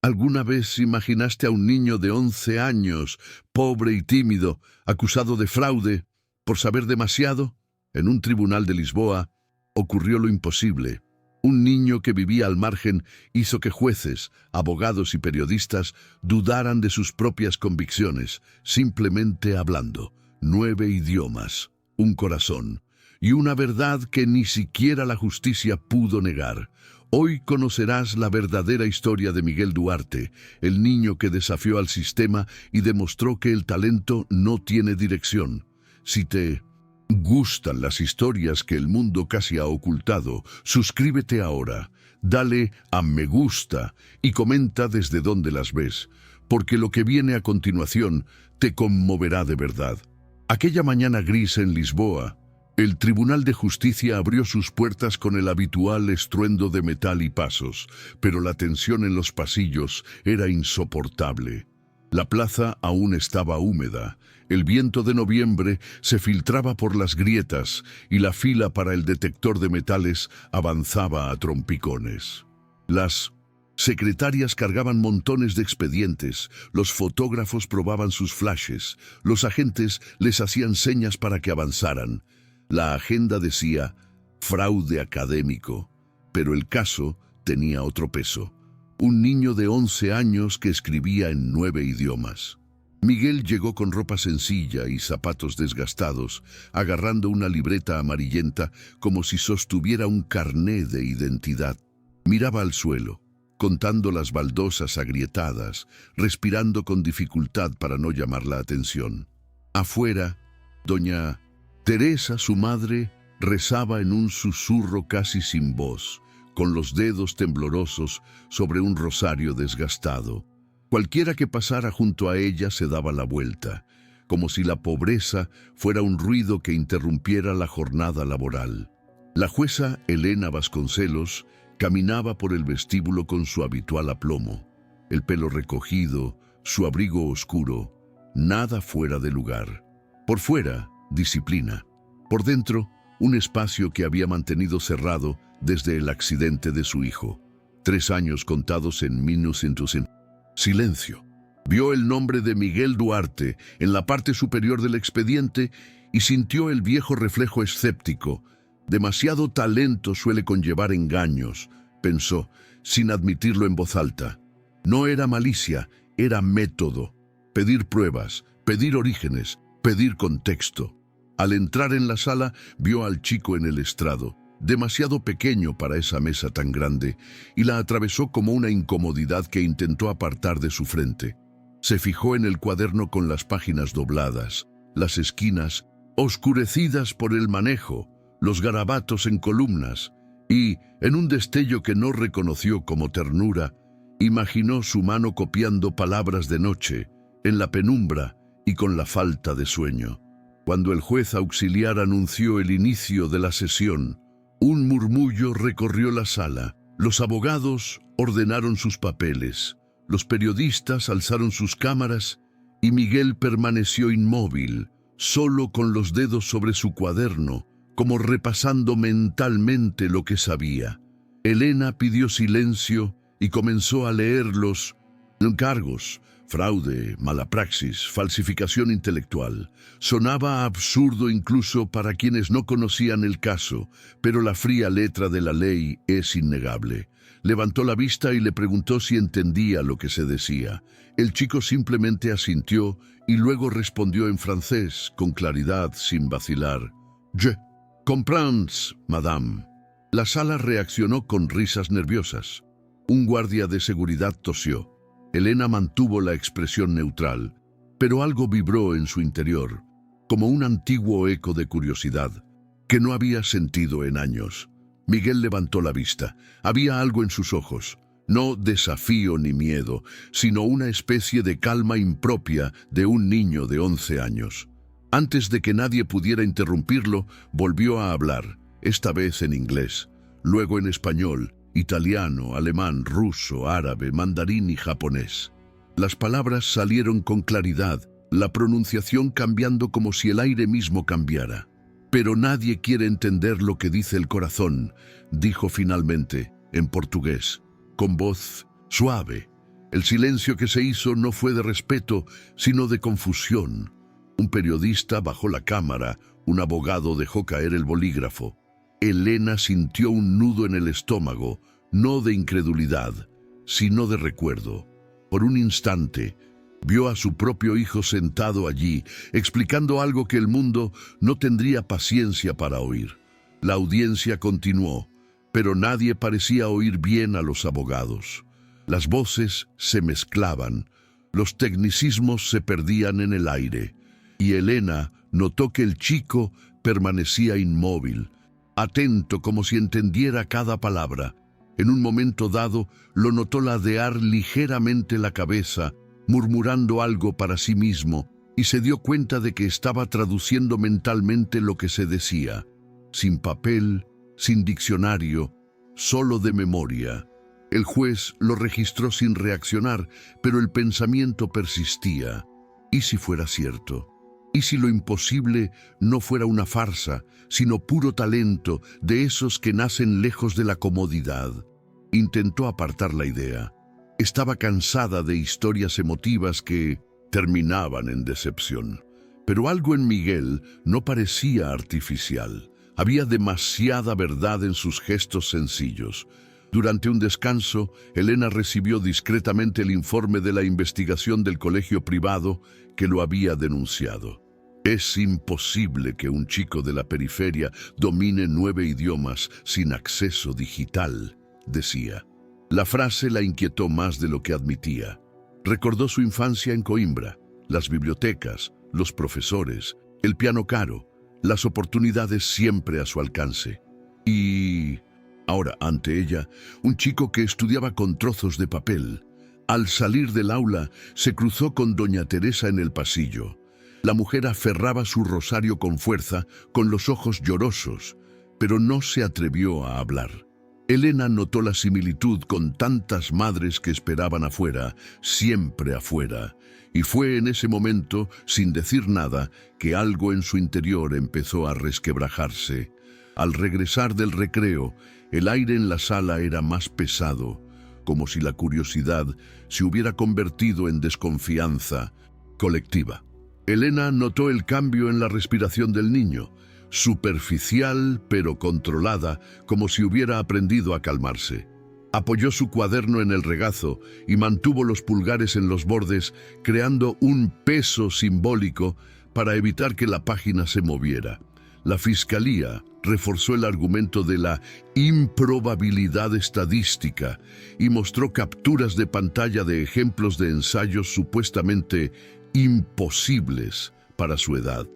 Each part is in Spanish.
¿Alguna vez imaginaste a un niño de 11 años, pobre y tímido, acusado de fraude por saber demasiado? En un tribunal de Lisboa ocurrió lo imposible. Un niño que vivía al margen hizo que jueces, abogados y periodistas dudaran de sus propias convicciones, simplemente hablando. 9 idiomas, un corazón y una verdad que ni siquiera la justicia pudo negar. Hoy conocerás la verdadera historia de Miguel Duarte, el niño que desafió al sistema y demostró que el talento no tiene dirección. Si te gustan las historias que el mundo casi ha ocultado, suscríbete ahora, dale a me gusta y comenta desde dónde las ves, porque lo que viene a continuación te conmoverá de verdad. Aquella mañana gris en Lisboa, el Tribunal de Justicia abrió sus puertas con el habitual estruendo de metal y pasos, pero la tensión en los pasillos era insoportable. La plaza aún estaba húmeda, el viento de noviembre se filtraba por las grietas y la fila para el detector de metales avanzaba a trompicones. Las secretarias cargaban montones de expedientes, los fotógrafos probaban sus flashes, los agentes les hacían señas para que avanzaran. La agenda decía fraude académico, pero el caso tenía otro peso. Un niño de 11 años que escribía en 9 idiomas. Miguel llegó con ropa sencilla y zapatos desgastados, agarrando una libreta amarillenta como si sostuviera un carné de identidad. Miraba al suelo, contando las baldosas agrietadas, respirando con dificultad para no llamar la atención. Afuera, doña Teresa, su madre, rezaba en un susurro casi sin voz, con los dedos temblorosos sobre un rosario desgastado. Cualquiera que pasara junto a ella se daba la vuelta, como si la pobreza fuera un ruido que interrumpiera la jornada laboral. La jueza Elena Vasconcelos caminaba por el vestíbulo con su habitual aplomo, el pelo recogido, su abrigo oscuro, nada fuera de lugar. Por fuera, disciplina. Por dentro, un espacio que había mantenido cerrado desde el accidente de su hijo. 3 años contados en minutos. Silencio. Vio el nombre de Miguel Duarte en la parte superior del expediente y sintió el viejo reflejo escéptico. Demasiado talento suele conllevar engaños, pensó, sin admitirlo en voz alta. No era malicia, era método. Pedir pruebas, pedir orígenes, pedir contexto. Al entrar en la sala, vio al chico en el estrado, demasiado pequeño para esa mesa tan grande, y la atravesó como una incomodidad que intentó apartar de su frente. Se fijó en el cuaderno con las páginas dobladas, las esquinas oscurecidas por el manejo, los garabatos en columnas, y, en un destello que no reconoció como ternura, imaginó su mano copiando palabras de noche, en la penumbra y con la falta de sueño. Cuando el juez auxiliar anunció el inicio de la sesión, un murmullo recorrió la sala. Los abogados ordenaron sus papeles, los periodistas alzaron sus cámaras y Miguel permaneció inmóvil, solo con los dedos sobre su cuaderno, como repasando mentalmente lo que sabía. Elena pidió silencio y comenzó a leer los cargos. Fraude, mala praxis, falsificación intelectual. Sonaba absurdo incluso para quienes no conocían el caso, pero la fría letra de la ley es innegable. Levantó la vista y le preguntó si entendía lo que se decía. El chico simplemente asintió y luego respondió en francés, con claridad, sin vacilar. «Je comprends, madame». La sala reaccionó con risas nerviosas. Un guardia de seguridad tosió. Elena mantuvo la expresión neutral, pero algo vibró en su interior, como un antiguo eco de curiosidad, que no había sentido en años. Miguel levantó la vista. Había algo en sus ojos, no desafío ni miedo, sino una especie de calma impropia de un niño de 11 años. Antes de que nadie pudiera interrumpirlo, volvió a hablar, esta vez en inglés, luego en español, italiano, alemán, ruso, árabe, mandarín y japonés. Las palabras salieron con claridad, la pronunciación cambiando como si el aire mismo cambiara. «Pero nadie quiere entender lo que dice el corazón», dijo finalmente, en portugués, con voz suave. El silencio que se hizo no fue de respeto, sino de confusión. Un periodista bajó la cámara, un abogado dejó caer el bolígrafo. Elena sintió un nudo en el estómago, no de incredulidad, sino de recuerdo. Por un instante, vio a su propio hijo sentado allí, explicando algo que el mundo no tendría paciencia para oír. La audiencia continuó, pero nadie parecía oír bien a los abogados. Las voces se mezclaban, los tecnicismos se perdían en el aire, y Elena notó que el chico permanecía inmóvil, atento como si entendiera cada palabra. En un momento dado, lo notó ladear ligeramente la cabeza, murmurando algo para sí mismo, y se dio cuenta de que estaba traduciendo mentalmente lo que se decía, sin papel, sin diccionario, solo de memoria. El juez lo registró sin reaccionar, pero el pensamiento persistía. ¿Y si fuera cierto? ¿Y si lo imposible no fuera una farsa, sino puro talento de esos que nacen lejos de la comodidad? Intentó apartar la idea. Estaba cansada de historias emotivas que terminaban en decepción. Pero algo en Miguel no parecía artificial. Había demasiada verdad en sus gestos sencillos. Durante un descanso, Elena recibió discretamente el informe de la investigación del colegio privado que lo había denunciado. Es imposible que un chico de la periferia domine 9 idiomas sin acceso digital, decía. La frase la inquietó más de lo que admitía. Recordó su infancia en Coimbra, las bibliotecas, los profesores, el piano caro, las oportunidades siempre a su alcance. Y ahora, ante ella, un chico que estudiaba con trozos de papel. Al salir del aula, se cruzó con doña Teresa en el pasillo. La mujer aferraba su rosario con fuerza, con los ojos llorosos, pero no se atrevió a hablar. Elena notó la similitud con tantas madres que esperaban afuera, siempre afuera, y fue en ese momento, sin decir nada, que algo en su interior empezó a resquebrajarse. Al regresar del recreo, el aire en la sala era más pesado, como si la curiosidad se hubiera convertido en desconfianza colectiva. Elena notó el cambio en la respiración del niño, superficial pero controlada, como si hubiera aprendido a calmarse. Apoyó su cuaderno en el regazo y mantuvo los pulgares en los bordes, creando un peso simbólico para evitar que la página se moviera. La fiscalía reforzó el argumento de la improbabilidad estadística y mostró capturas de pantalla de ejemplos de ensayos supuestamente imposibles para su edad.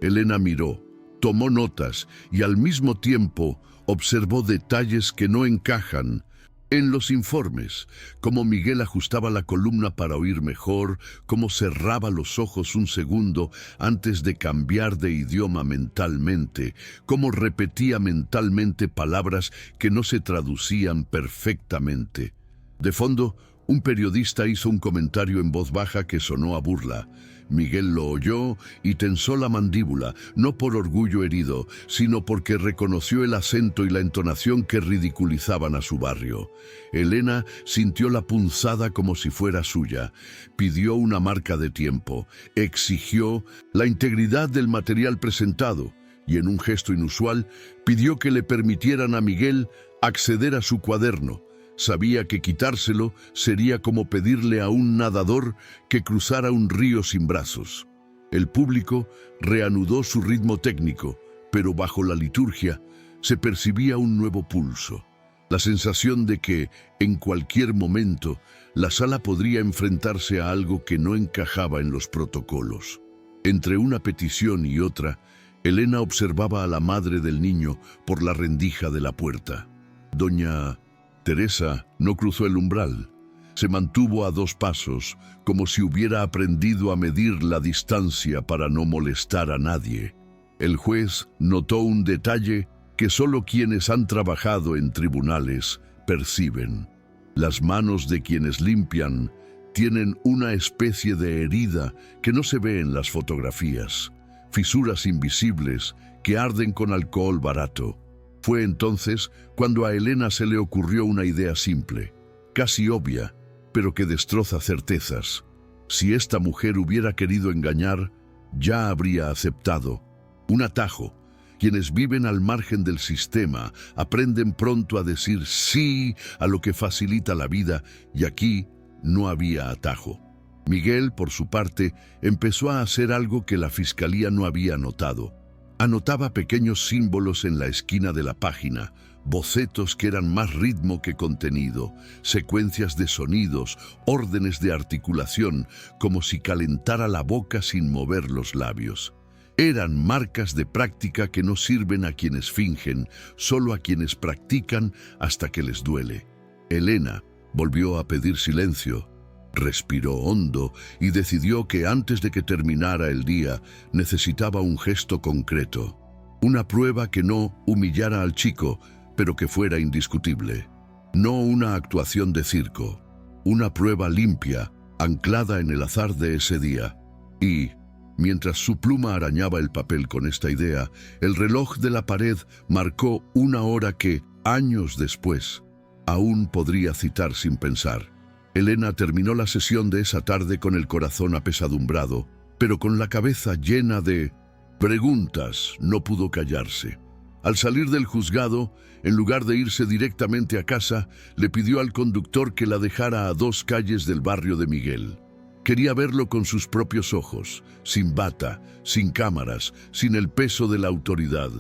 Elena miró, tomó notas y al mismo tiempo observó detalles que no encajan en los informes, cómo Miguel ajustaba la columna para oír mejor, cómo cerraba los ojos un segundo antes de cambiar de idioma mentalmente, cómo repetía mentalmente palabras que no se traducían perfectamente. De fondo, un periodista hizo un comentario en voz baja que sonó a burla. Miguel lo oyó y tensó la mandíbula, no por orgullo herido, sino porque reconoció el acento y la entonación que ridiculizaban a su barrio. Elena sintió la punzada como si fuera suya, pidió una marca de tiempo, exigió la integridad del material presentado y en un gesto inusual pidió que le permitieran a Miguel acceder a su cuaderno. Sabía que quitárselo sería como pedirle a un nadador que cruzara un río sin brazos. El público reanudó su ritmo técnico, pero bajo la liturgia se percibía un nuevo pulso. La sensación de que, en cualquier momento, la sala podría enfrentarse a algo que no encajaba en los protocolos. Entre una petición y otra, Elena observaba a la madre del niño por la rendija de la puerta. Doña Teresa no cruzó el umbral. Se mantuvo a 2 pasos, como si hubiera aprendido a medir la distancia para no molestar a nadie. El juez notó un detalle que solo quienes han trabajado en tribunales perciben. Las manos de quienes limpian tienen una especie de herida que no se ve en las fotografías, fisuras invisibles que arden con alcohol barato. Fue entonces cuando a Elena se le ocurrió una idea simple, casi obvia, pero que destroza certezas. Si esta mujer hubiera querido engañar, ya habría aceptado. Un atajo. Quienes viven al margen del sistema aprenden pronto a decir sí a lo que facilita la vida, y aquí no había atajo. Miguel, por su parte, empezó a hacer algo que la fiscalía no había notado. Anotaba pequeños símbolos en la esquina de la página, bocetos que eran más ritmo que contenido, secuencias de sonidos, órdenes de articulación, como si calentara la boca sin mover los labios. Eran marcas de práctica que no sirven a quienes fingen, solo a quienes practican hasta que les duele. Elena volvió a pedir silencio. Respiró hondo y decidió que antes de que terminara el día necesitaba un gesto concreto. Una prueba que no humillara al chico, pero que fuera indiscutible. No una actuación de circo. Una prueba limpia, anclada en el azar de ese día. Y, mientras su pluma arañaba el papel con esta idea, el reloj de la pared marcó una hora que, años después, aún podría citar sin pensar. Elena terminó la sesión de esa tarde con el corazón apesadumbrado, pero con la cabeza llena de preguntas. No pudo callarse. Al salir del juzgado, en lugar de irse directamente a casa, le pidió al conductor que la dejara a 2 calles del barrio de Miguel. Quería verlo con sus propios ojos, sin bata, sin cámaras, sin el peso de la autoridad.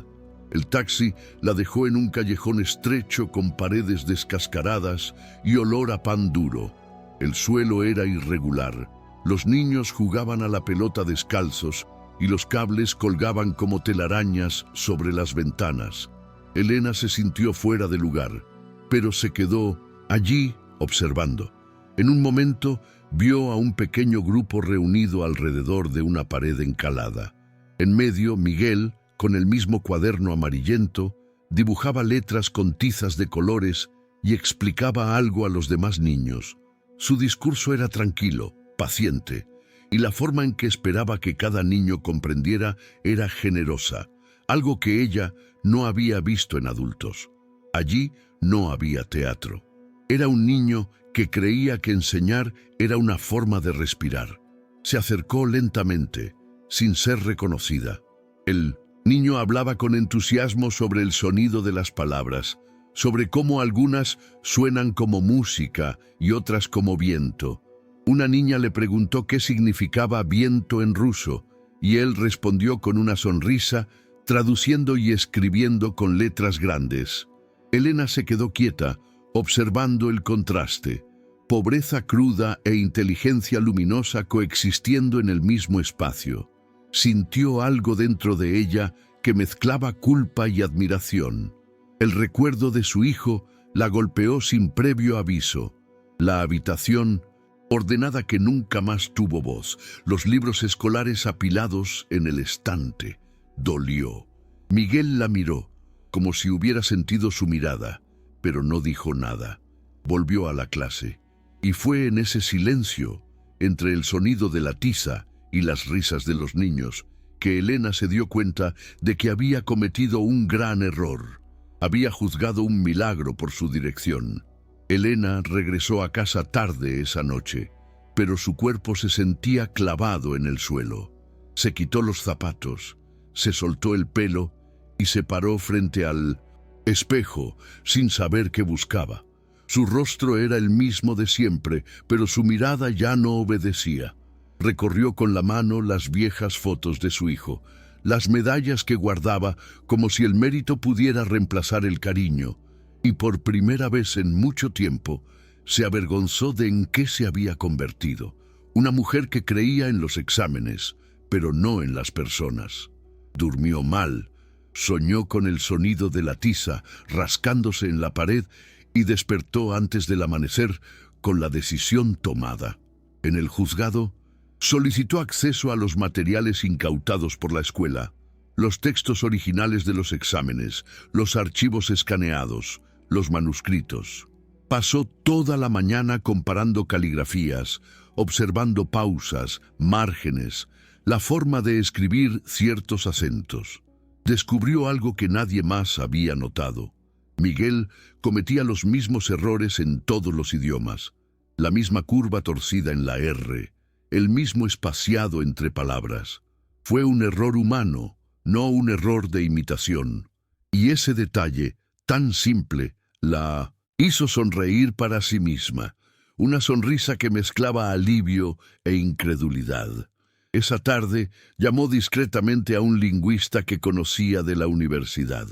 El taxi la dejó en un callejón estrecho con paredes descascaradas y olor a pan duro. El suelo era irregular. Los niños jugaban a la pelota descalzos y los cables colgaban como telarañas sobre las ventanas. Elena se sintió fuera de lugar, pero se quedó allí observando. En un momento vio a un pequeño grupo reunido alrededor de una pared encalada. En medio, Miguel, con el mismo cuaderno amarillento, dibujaba letras con tizas de colores y explicaba algo a los demás niños. Su discurso era tranquilo, paciente, y la forma en que esperaba que cada niño comprendiera era generosa, algo que ella no había visto en adultos. Allí no había teatro. Era un niño que creía que enseñar era una forma de respirar. Se acercó lentamente, sin ser reconocida. El niño hablaba con entusiasmo sobre el sonido de las palabras, sobre cómo algunas suenan como música y otras como viento. Una niña le preguntó qué significaba viento en ruso, y él respondió con una sonrisa, traduciendo y escribiendo con letras grandes. Elena se quedó quieta, observando el contraste. Pobreza cruda e inteligencia luminosa coexistiendo en el mismo espacio. Sintió algo dentro de ella que mezclaba culpa y admiración. El recuerdo de su hijo la golpeó sin previo aviso. La habitación, ordenada que nunca más tuvo voz, los libros escolares apilados en el estante, dolió. Miguel la miró, como si hubiera sentido su mirada, pero no dijo nada. Volvió a la clase, y fue en ese silencio, entre el sonido de la tiza y las risas de los niños, que Elena se dio cuenta de que había cometido un gran error. Había juzgado un milagro por su dirección. Elena regresó a casa tarde esa noche, pero su cuerpo se sentía clavado en el suelo. Se quitó los zapatos, se soltó el pelo y se paró frente al espejo sin saber qué buscaba. Su rostro era el mismo de siempre, pero su mirada ya no obedecía. Recorrió con la mano las viejas fotos de su hijo, las medallas que guardaba como si el mérito pudiera reemplazar el cariño, y por primera vez en mucho tiempo se avergonzó de en qué se había convertido. Una mujer que creía en los exámenes, pero no en las personas. Durmió mal, soñó con el sonido de la tiza rascándose en la pared y despertó antes del amanecer con la decisión tomada. En el juzgado, solicitó acceso a los materiales incautados por la escuela, los textos originales de los exámenes, los archivos escaneados, los manuscritos. Pasó toda la mañana comparando caligrafías, observando pausas, márgenes, la forma de escribir ciertos acentos. Descubrió algo que nadie más había notado. Miguel cometía los mismos errores en todos los idiomas. la misma curva torcida en la R, el mismo espaciado entre palabras. Fue un error humano, no un error de imitación. Y ese detalle, tan simple, la hizo sonreír para sí misma, una sonrisa que mezclaba alivio e incredulidad. Esa tarde llamó discretamente a un lingüista que conocía de la universidad.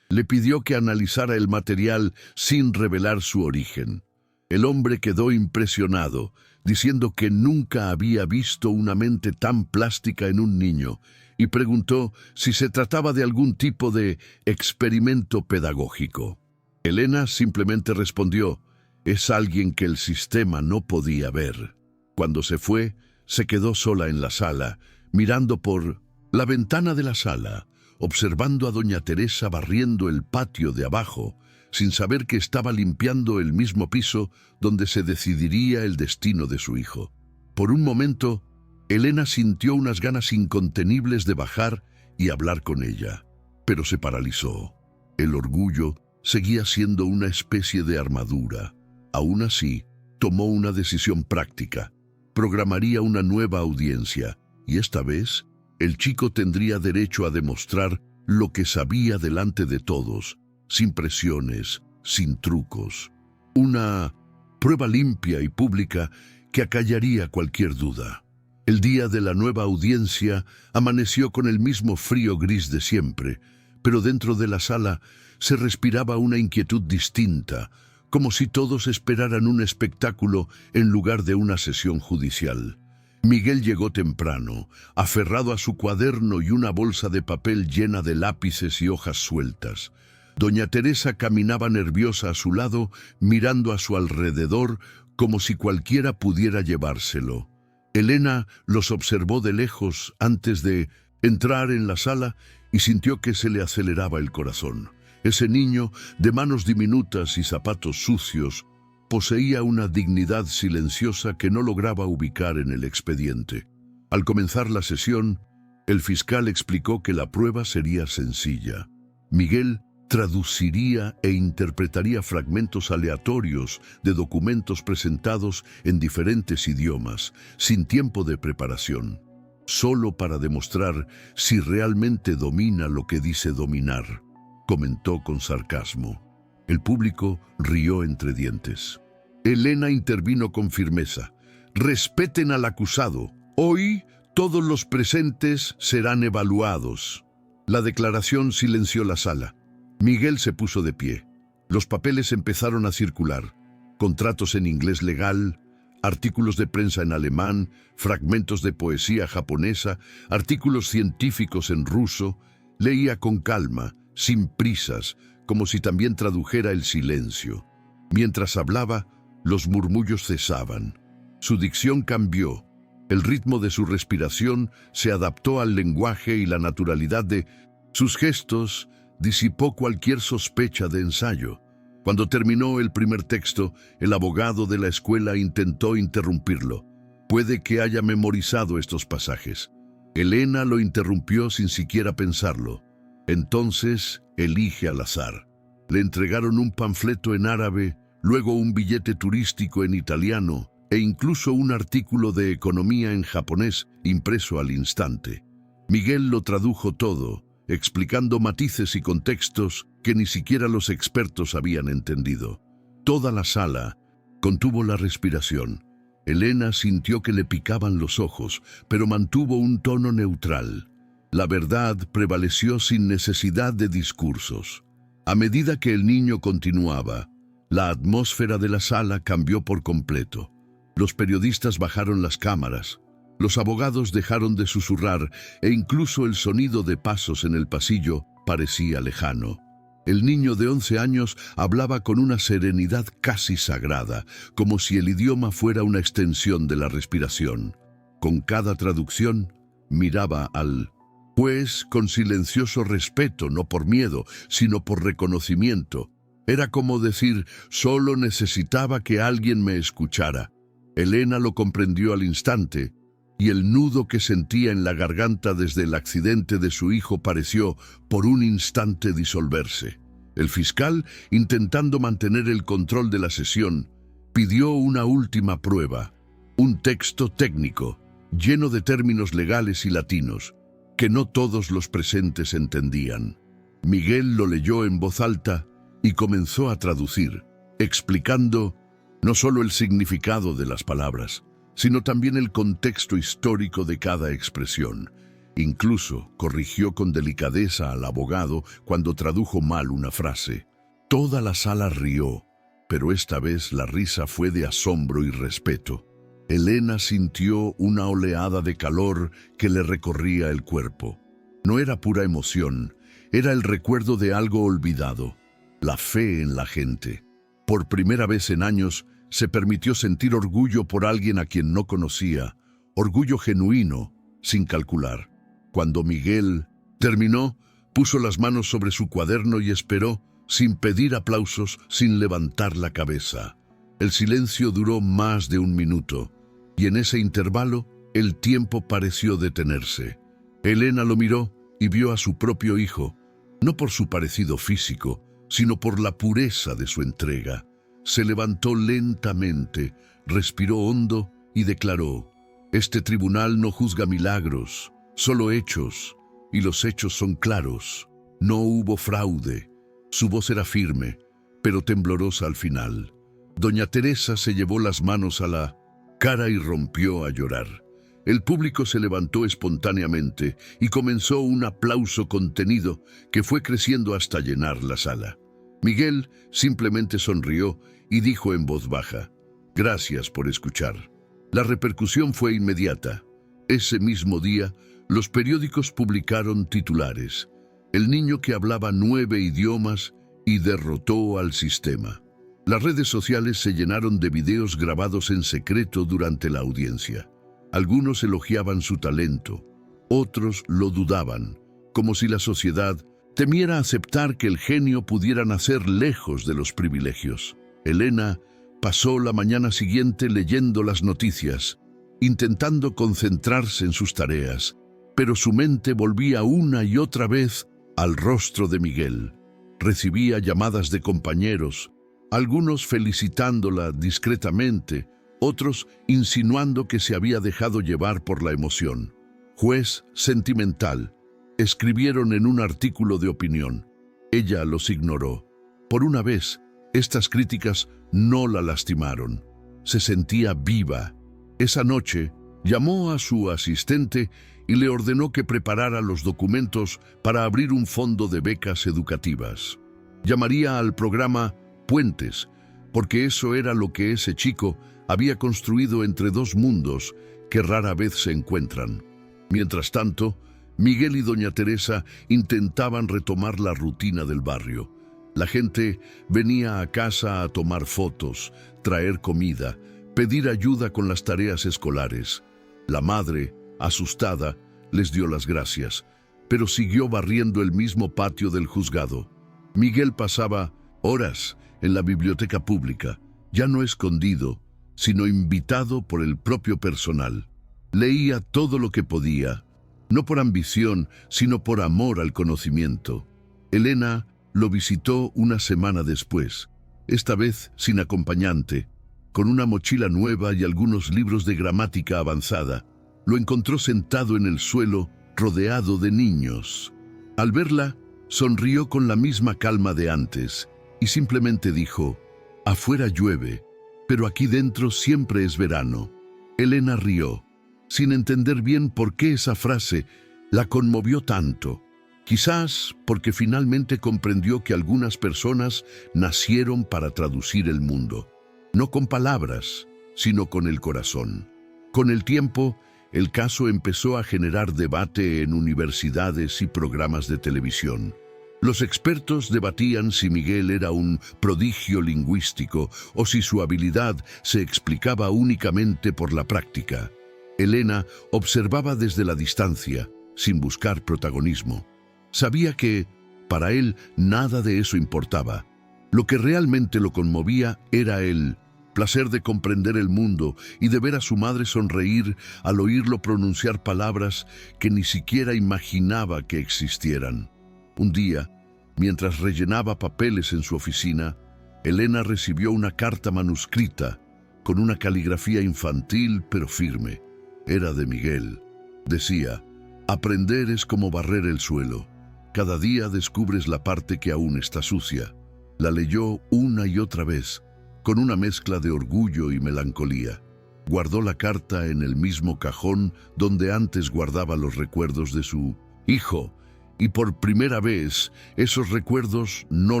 Le pidió que analizara el material sin revelar su origen. El hombre quedó impresionado, diciendo que nunca había visto una mente tan plástica en un niño, y preguntó si se trataba de algún tipo de experimento pedagógico. Elena simplemente respondió: «Es alguien que el sistema no podía ver». Cuando se fue, se quedó sola en la sala, mirando por la ventana de la sala, observando a doña Teresa barriendo el patio de abajo, sin saber que estaba limpiando el mismo piso donde se decidiría el destino de su hijo. Por un momento, Elena sintió unas ganas incontenibles de bajar y hablar con ella, pero se paralizó. El orgullo seguía siendo una especie de armadura. Aún así, tomó una decisión práctica. Programaría una nueva audiencia, y esta vez, el chico tendría derecho a demostrar lo que sabía delante de todos, sin presiones, sin trucos. Una prueba limpia y pública que acallaría cualquier duda. El día de la nueva audiencia amaneció con el mismo frío gris de siempre, pero dentro de la sala se respiraba una inquietud distinta, como si todos esperaran un espectáculo en lugar de una sesión judicial. Miguel llegó temprano, aferrado a su cuaderno y una bolsa de papel llena de lápices y hojas sueltas. Doña Teresa caminaba nerviosa a su lado, mirando a su alrededor como si cualquiera pudiera llevárselo. Elena los observó de lejos antes de entrar en la sala y sintió que se le aceleraba el corazón. Ese niño, de manos diminutas y zapatos sucios, poseía una dignidad silenciosa que no lograba ubicar en el expediente. Al comenzar la sesión, el fiscal explicó que la prueba sería sencilla. Miguel traduciría e interpretaría fragmentos aleatorios de documentos presentados en diferentes idiomas, sin tiempo de preparación, solo para demostrar si realmente domina lo que dice dominar, comentó con sarcasmo. El público rió entre dientes. Elena intervino con firmeza. «Respeten al acusado. Hoy todos los presentes serán evaluados». La declaración silenció la sala. Miguel se puso de pie. Los papeles empezaron a circular. Contratos en inglés legal, artículos de prensa en alemán, fragmentos de poesía japonesa, artículos científicos en ruso. Leía con calma, sin prisas, como si también tradujera el silencio. Mientras hablaba, los murmullos cesaban. Su dicción cambió. El ritmo de su respiración se adaptó al lenguaje y la naturalidad de sus gestos disipó cualquier sospecha de ensayo. Cuando terminó el primer texto, el abogado de la escuela intentó interrumpirlo. Puede que haya memorizado estos pasajes. Elena lo interrumpió sin siquiera pensarlo. Entonces, elige al azar. Le entregaron un panfleto en árabe, luego un billete turístico en italiano e incluso un artículo de economía en japonés impreso al instante. Miguel lo tradujo todo, explicando matices y contextos que ni siquiera los expertos habían entendido. Toda la sala contuvo la respiración. Elena sintió que le picaban los ojos, pero mantuvo un tono neutral. La verdad prevaleció sin necesidad de discursos. A medida que el niño continuaba, la atmósfera de la sala cambió por completo. Los periodistas bajaron las cámaras, los abogados dejaron de susurrar e incluso el sonido de pasos en el pasillo parecía lejano. El niño de 11 años hablaba con una serenidad casi sagrada, como si el idioma fuera una extensión de la respiración. Con cada traducción, miraba al juez con silencioso respeto, no por miedo, sino por reconocimiento. Era como decir, solo necesitaba que alguien me escuchara. Elena lo comprendió al instante, y el nudo que sentía en la garganta desde el accidente de su hijo pareció, por un instante, disolverse. El fiscal, intentando mantener el control de la sesión, Pidió una última prueba, un texto técnico, lleno de términos legales y latinos, que no todos los presentes entendían. Miguel lo leyó en voz alta y comenzó a traducir, explicando no solo el significado de las palabras, sino también el contexto histórico de cada expresión. Incluso corrigió con delicadeza al abogado cuando tradujo mal una frase. Toda la sala rió, pero esta vez la risa fue de asombro y respeto. Elena sintió una oleada de calor que le recorría el cuerpo. No era pura emoción, era el recuerdo de algo olvidado, la fe en la gente. Por primera vez en años, se permitió sentir orgullo por alguien a quien no conocía, orgullo genuino, sin calcular. Cuando Miguel terminó, puso las manos sobre su cuaderno y esperó, sin pedir aplausos, sin levantar la cabeza. El silencio duró más de un minuto, y en ese intervalo, el tiempo pareció detenerse. Elena lo miró y vio a su propio hijo, no por su parecido físico, sino por la pureza de su entrega. Se levantó lentamente, respiró hondo y declaró: «Este tribunal no juzga milagros, solo hechos, y los hechos son claros. No hubo fraude». Su voz era firme, pero temblorosa al final. Doña Teresa se llevó las manos a la cara y rompió a llorar. El público se levantó espontáneamente y comenzó un aplauso contenido que fue creciendo hasta llenar la sala. Miguel simplemente sonrió y dijo en voz baja: «Gracias por escuchar». La repercusión fue inmediata. Ese mismo día, los periódicos publicaron titulares: «El niño que hablaba 9 idiomas y derrotó al sistema». Las redes sociales se llenaron de videos grabados en secreto durante la audiencia. Algunos elogiaban su talento, otros lo dudaban, como si la sociedad temiera aceptar que el genio pudiera nacer lejos de los privilegios. Elena pasó la mañana siguiente leyendo las noticias, intentando concentrarse en sus tareas, pero su mente volvía una y otra vez al rostro de Miguel. Recibía llamadas de compañeros, algunos felicitándola discretamente, otros insinuando que se había dejado llevar por la emoción. «Juez sentimental», escribieron en un artículo de opinión. Ella los ignoró. Por una vez, estas críticas no la lastimaron. Se sentía viva. Esa noche, llamó a su asistente y le ordenó que preparara los documentos para abrir un fondo de becas educativas. Llamaría al programa Puentes, porque eso era lo que ese chico había construido entre dos mundos que rara vez se encuentran. Mientras tanto, Miguel y doña Teresa intentaban retomar la rutina del barrio. La gente venía a casa a tomar fotos, traer comida, pedir ayuda con las tareas escolares. La madre, asustada, les dio las gracias, pero siguió barriendo el mismo patio del juzgado. Miguel pasaba horas en la biblioteca pública, ya no escondido, sino invitado por el propio personal. Leía todo lo que podía, no por ambición, sino por amor al conocimiento. Elena lo visitó una semana después, esta vez sin acompañante, con una mochila nueva y algunos libros de gramática avanzada. Lo encontró sentado en el suelo, rodeado de niños. Al verla, sonrió con la misma calma de antes y simplemente dijo: «Afuera llueve, pero aquí dentro siempre es verano». Elena rió, sin entender bien por qué esa frase la conmovió tanto. Quizás porque finalmente comprendió que algunas personas nacieron para traducir el mundo, no con palabras, sino con el corazón. Con el tiempo, el caso empezó a generar debate en universidades y programas de televisión. Los expertos debatían si Miguel era un prodigio lingüístico o si su habilidad se explicaba únicamente por la práctica. Elena observaba desde la distancia, sin buscar protagonismo. Sabía que, para él, nada de eso importaba. Lo que realmente lo conmovía era el placer de comprender el mundo y de ver a su madre sonreír al oírlo pronunciar palabras que ni siquiera imaginaba que existieran. Un día, mientras rellenaba papeles en su oficina, Elena recibió una carta manuscrita con una caligrafía infantil pero firme. Era de Miguel. Decía: aprender es como barrer el suelo. Cada día descubres la parte que aún está sucia. La leyó una y otra vez, con una mezcla de orgullo y melancolía. Guardó la carta en el mismo cajón donde antes guardaba los recuerdos de su hijo, y por primera vez esos recuerdos no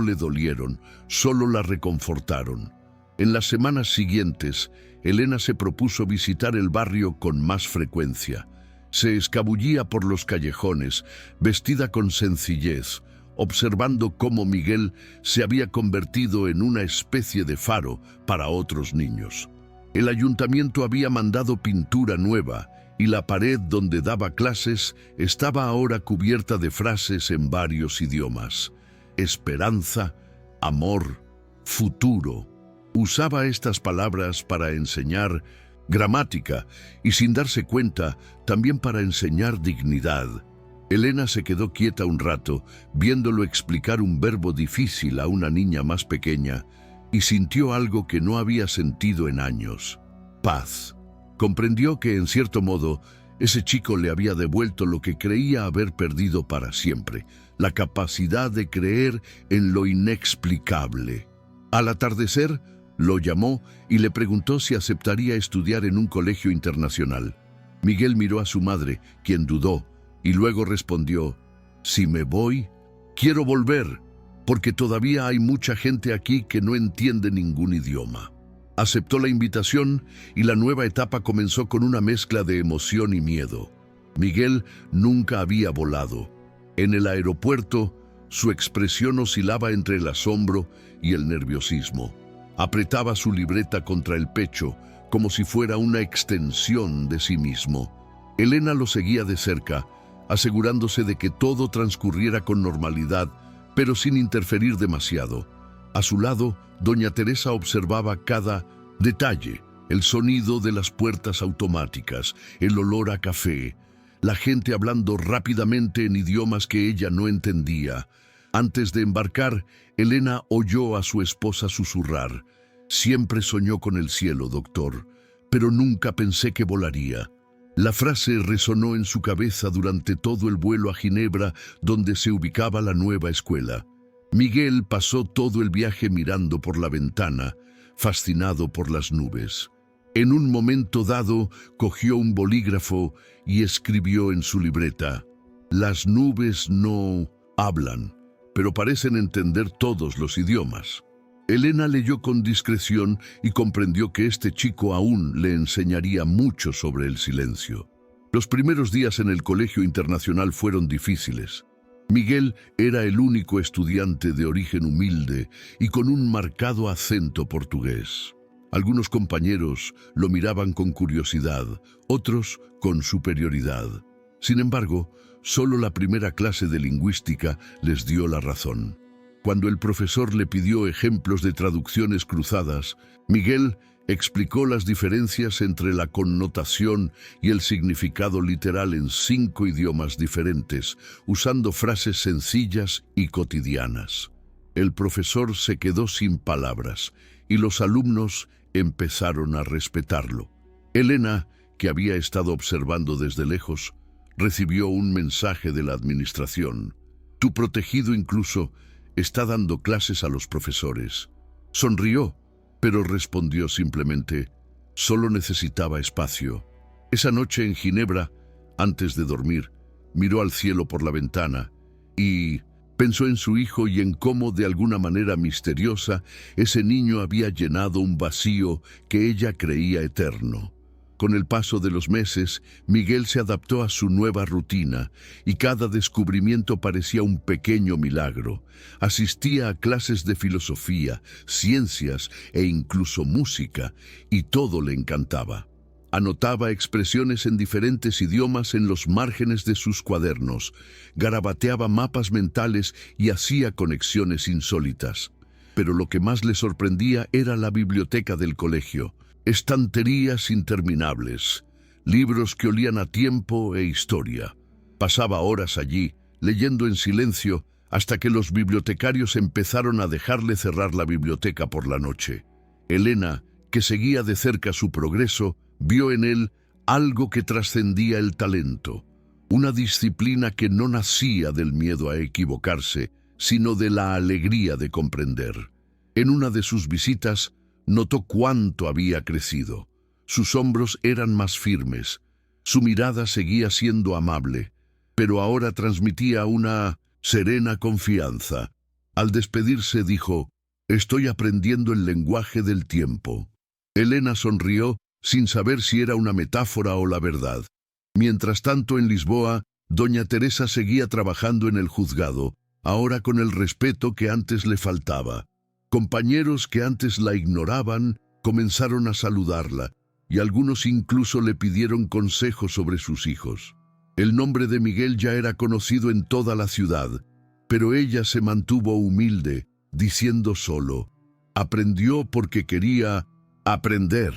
le dolieron, solo la reconfortaron. En las semanas siguientes, Elena se propuso visitar el barrio con más frecuencia. Se escabullía por los callejones, vestida con sencillez, observando cómo Miguel se había convertido en una especie de faro para otros niños. El ayuntamiento había mandado pintura nueva y la pared donde daba clases estaba ahora cubierta de frases en varios idiomas. Esperanza, amor, futuro. Usaba estas palabras para enseñar gramática y, sin darse cuenta, también para enseñar dignidad. Elena se quedó quieta un rato, viéndolo explicar un verbo difícil a una niña más pequeña, y sintió algo que no había sentido en años: paz. Comprendió que, en cierto modo, ese chico le había devuelto lo que creía haber perdido para siempre: la capacidad de creer en lo inexplicable. Al atardecer, lo llamó y le preguntó si aceptaría estudiar en un colegio internacional. Miguel miró a su madre, quien dudó, y luego respondió: si me voy, quiero volver, porque todavía hay mucha gente aquí que no entiende ningún idioma. Aceptó la invitación y la nueva etapa comenzó con una mezcla de emoción y miedo. Miguel nunca había volado. En el aeropuerto, su expresión oscilaba entre el asombro y el nerviosismo. Apretaba su libreta contra el pecho, como si fuera una extensión de sí mismo. Elena lo seguía de cerca, asegurándose de que todo transcurriera con normalidad, pero sin interferir demasiado. A su lado, doña Teresa observaba cada detalle: el sonido de las puertas automáticas, el olor a café, la gente hablando rápidamente en idiomas que ella no entendía. Antes de embarcar, Elena oyó a su esposa susurrar: siempre soñó con el cielo, doctor, pero nunca pensé que volaría. La frase resonó en su cabeza durante todo el vuelo a Ginebra, donde se ubicaba la nueva escuela. Miguel pasó todo el viaje mirando por la ventana, fascinado por las nubes. En un momento dado, cogió un bolígrafo y escribió en su libreta: las nubes no hablan, pero parecen entender todos los idiomas. Elena leyó con discreción y comprendió que este chico aún le enseñaría mucho sobre el silencio. Los primeros días en el colegio internacional fueron difíciles. Miguel era el único estudiante de origen humilde y con un marcado acento portugués. Algunos compañeros lo miraban con curiosidad, otros con superioridad. Sin embargo, solo la primera clase de lingüística les dio la razón. Cuando el profesor le pidió ejemplos de traducciones cruzadas, Miguel explicó las diferencias entre la connotación y el significado literal en 5 idiomas diferentes, usando frases sencillas y cotidianas. El profesor se quedó sin palabras y los alumnos empezaron a respetarlo. Elena, que había estado observando desde lejos, recibió un mensaje de la administración: tu protegido incluso está dando clases a los profesores. Sonrió, pero respondió simplemente: solo necesitaba espacio. Esa noche en Ginebra, antes de dormir, miró al cielo por la ventana y pensó en su hijo y en cómo, de alguna manera misteriosa, ese niño había llenado un vacío que ella creía eterno. Con el paso de los meses, Miguel se adaptó a su nueva rutina y cada descubrimiento parecía un pequeño milagro. Asistía a clases de filosofía, ciencias e incluso música, y todo le encantaba. Anotaba expresiones en diferentes idiomas en los márgenes de sus cuadernos, garabateaba mapas mentales y hacía conexiones insólitas. Pero lo que más le sorprendía era la biblioteca del colegio. Estanterías interminables, libros que olían a tiempo e historia. Pasaba horas allí, leyendo en silencio, hasta que los bibliotecarios empezaron a dejarle cerrar la biblioteca por la noche. Elena, que seguía de cerca su progreso, vio en él algo que trascendía el talento, una disciplina que no nacía del miedo a equivocarse, sino de la alegría de comprender. En una de sus visitas, notó cuánto había crecido. Sus hombros eran más firmes, su mirada seguía siendo amable, pero ahora transmitía una serena confianza. Al despedirse dijo: «Estoy aprendiendo el lenguaje del tiempo». Elena sonrió sin saber si era una metáfora o la verdad. Mientras tanto, en Lisboa, doña Teresa seguía trabajando en el juzgado, ahora con el respeto que antes le faltaba. Compañeros que antes la ignoraban comenzaron a saludarla, y algunos incluso le pidieron consejos sobre sus hijos. El nombre de Miguel ya era conocido en toda la ciudad, pero ella se mantuvo humilde, diciendo solo: «Aprendió porque quería aprender».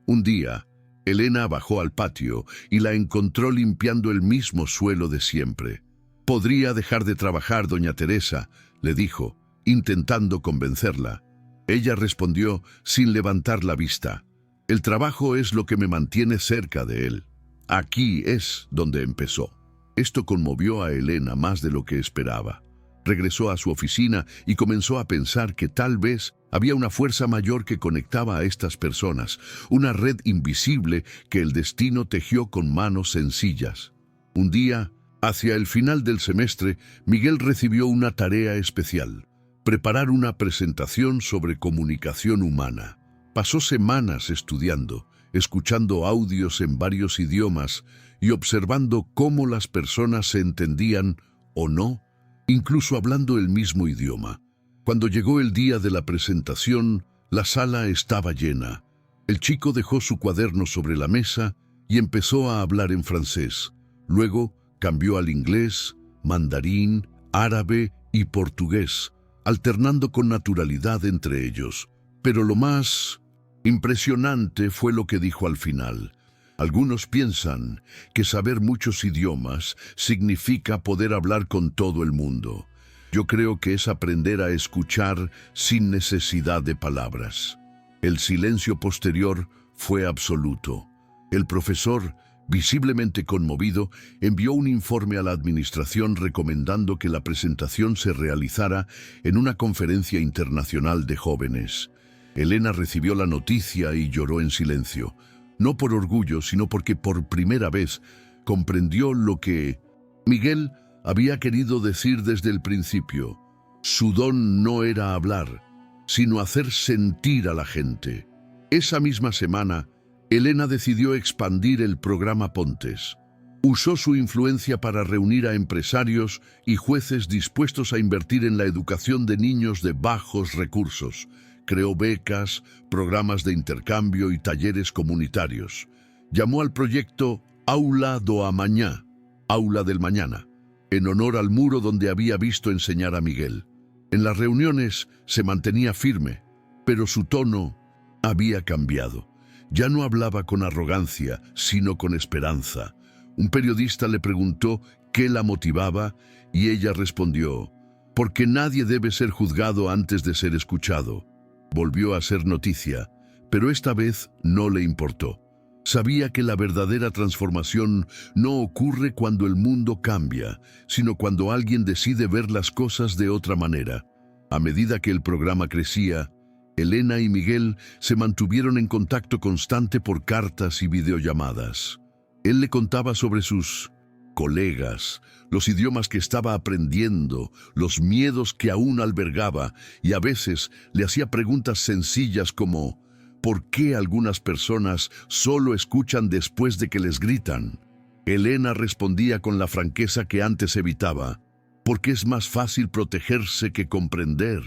Un día, Elena bajó al patio y la encontró limpiando el mismo suelo de siempre. «Podría dejar de trabajar, doña Teresa», le dijo, intentando convencerla. Ella respondió sin levantar la vista: «El trabajo es lo que me mantiene cerca de él. Aquí es donde empezó». Esto conmovió a Elena más de lo que esperaba. Regresó a su oficina y comenzó a pensar que tal vez había una fuerza mayor que conectaba a estas personas, una red invisible que el destino tejió con manos sencillas. Un día, hacia el final del semestre, Miguel recibió una tarea especial: preparar una presentación sobre comunicación humana. Pasó semanas estudiando, escuchando audios en varios idiomas y observando cómo las personas se entendían o no, incluso hablando el mismo idioma. Cuando llegó el día de la presentación, la sala estaba llena. El chico dejó su cuaderno sobre la mesa y empezó a hablar en francés. Luego cambió al inglés, mandarín, árabe y portugués, alternando con naturalidad entre ellos. Pero lo más impresionante fue lo que dijo al final. Algunos piensan que saber muchos idiomas significa poder hablar con todo el mundo. Yo creo que es aprender a escuchar sin necesidad de palabras. El silencio posterior fue absoluto. El profesor, visiblemente conmovido, envió un informe a la administración recomendando que la presentación se realizara en una conferencia internacional de jóvenes. Elena recibió la noticia y lloró en silencio. No por orgullo, sino porque por primera vez comprendió lo que Miguel había querido decir desde el principio. Su don no era hablar, sino hacer sentir a la gente. Esa misma semana, Elena decidió expandir el programa Pontes. Usó su influencia para reunir a empresarios y jueces dispuestos a invertir en la educación de niños de bajos recursos. Creó becas, programas de intercambio y talleres comunitarios. Llamó al proyecto Aula do Amanhã, Aula del Mañana, en honor al muro donde había visto enseñar a Miguel. En las reuniones se mantenía firme, pero su tono había cambiado. Ya no hablaba con arrogancia, sino con esperanza. Un periodista le preguntó qué la motivaba y ella respondió: «Porque nadie debe ser juzgado antes de ser escuchado». Volvió a ser noticia, pero esta vez no le importó. Sabía que la verdadera transformación no ocurre cuando el mundo cambia, sino cuando alguien decide ver las cosas de otra manera. A medida que el programa crecía, Elena y Miguel se mantuvieron en contacto constante por cartas y videollamadas. Él le contaba sobre sus colegas, los idiomas que estaba aprendiendo, los miedos que aún albergaba, y a veces le hacía preguntas sencillas como: ¿por qué algunas personas solo escuchan después de que les gritan? Elena respondía con la franqueza que antes evitaba: porque es más fácil protegerse que comprender.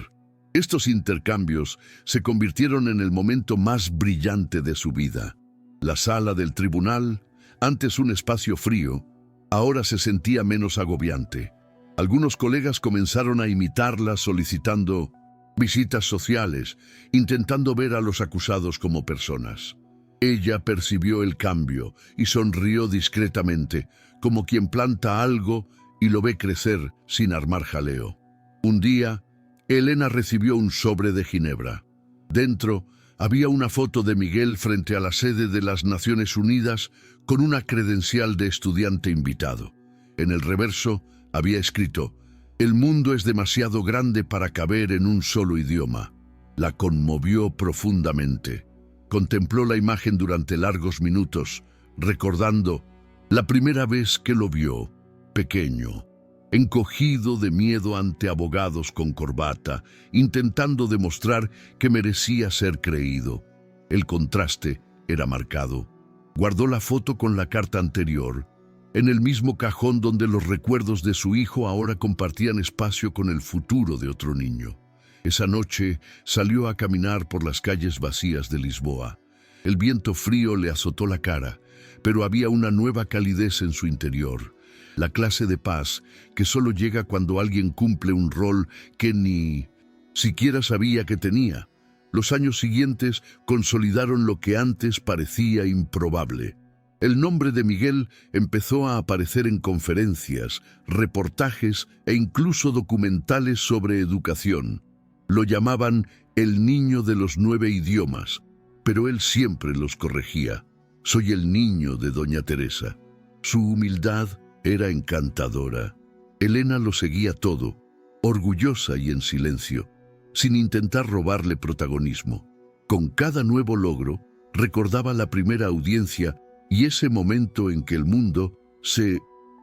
Estos intercambios se convirtieron en el momento más brillante de su vida. La sala del tribunal, antes un espacio frío, ahora se sentía menos agobiante. Algunos colegas comenzaron a imitarla solicitando visitas sociales, intentando ver a los acusados como personas. Ella percibió el cambio y sonrió discretamente, como quien planta algo y lo ve crecer sin armar jaleo. Un día, Elena recibió un sobre de ginebra. Dentro Había una foto de Miguel frente a la sede de las Naciones Unidas con una credencial de estudiante invitado. En el reverso había escrito: «El mundo es demasiado grande para caber en un solo idioma». La conmovió profundamente. Contempló la imagen durante largos minutos, recordando la primera vez que lo vio, pequeño, encogido de miedo ante abogados con corbata, intentando demostrar que merecía ser creído. El contraste era marcado. Guardó la foto con la carta anterior, en el mismo cajón donde los recuerdos de su hijo ahora compartían espacio con el futuro de otro niño. Esa noche salió a caminar por las calles vacías de Lisboa. El viento frío le azotó la cara, pero había una nueva calidez en su interior. La clase de paz que solo llega cuando alguien cumple un rol que ni siquiera sabía que tenía. Los años siguientes consolidaron lo que antes parecía improbable. El nombre de Miguel empezó a aparecer en conferencias, reportajes e incluso documentales sobre educación. Lo llamaban el niño de los 9 idiomas, pero él siempre los corregía. «Soy el niño de Doña Teresa». Su humildad era encantadora. Elena lo seguía todo, orgullosa y en silencio, sin intentar robarle protagonismo. Con cada nuevo logro, recordaba la primera audiencia y ese momento en que el mundo se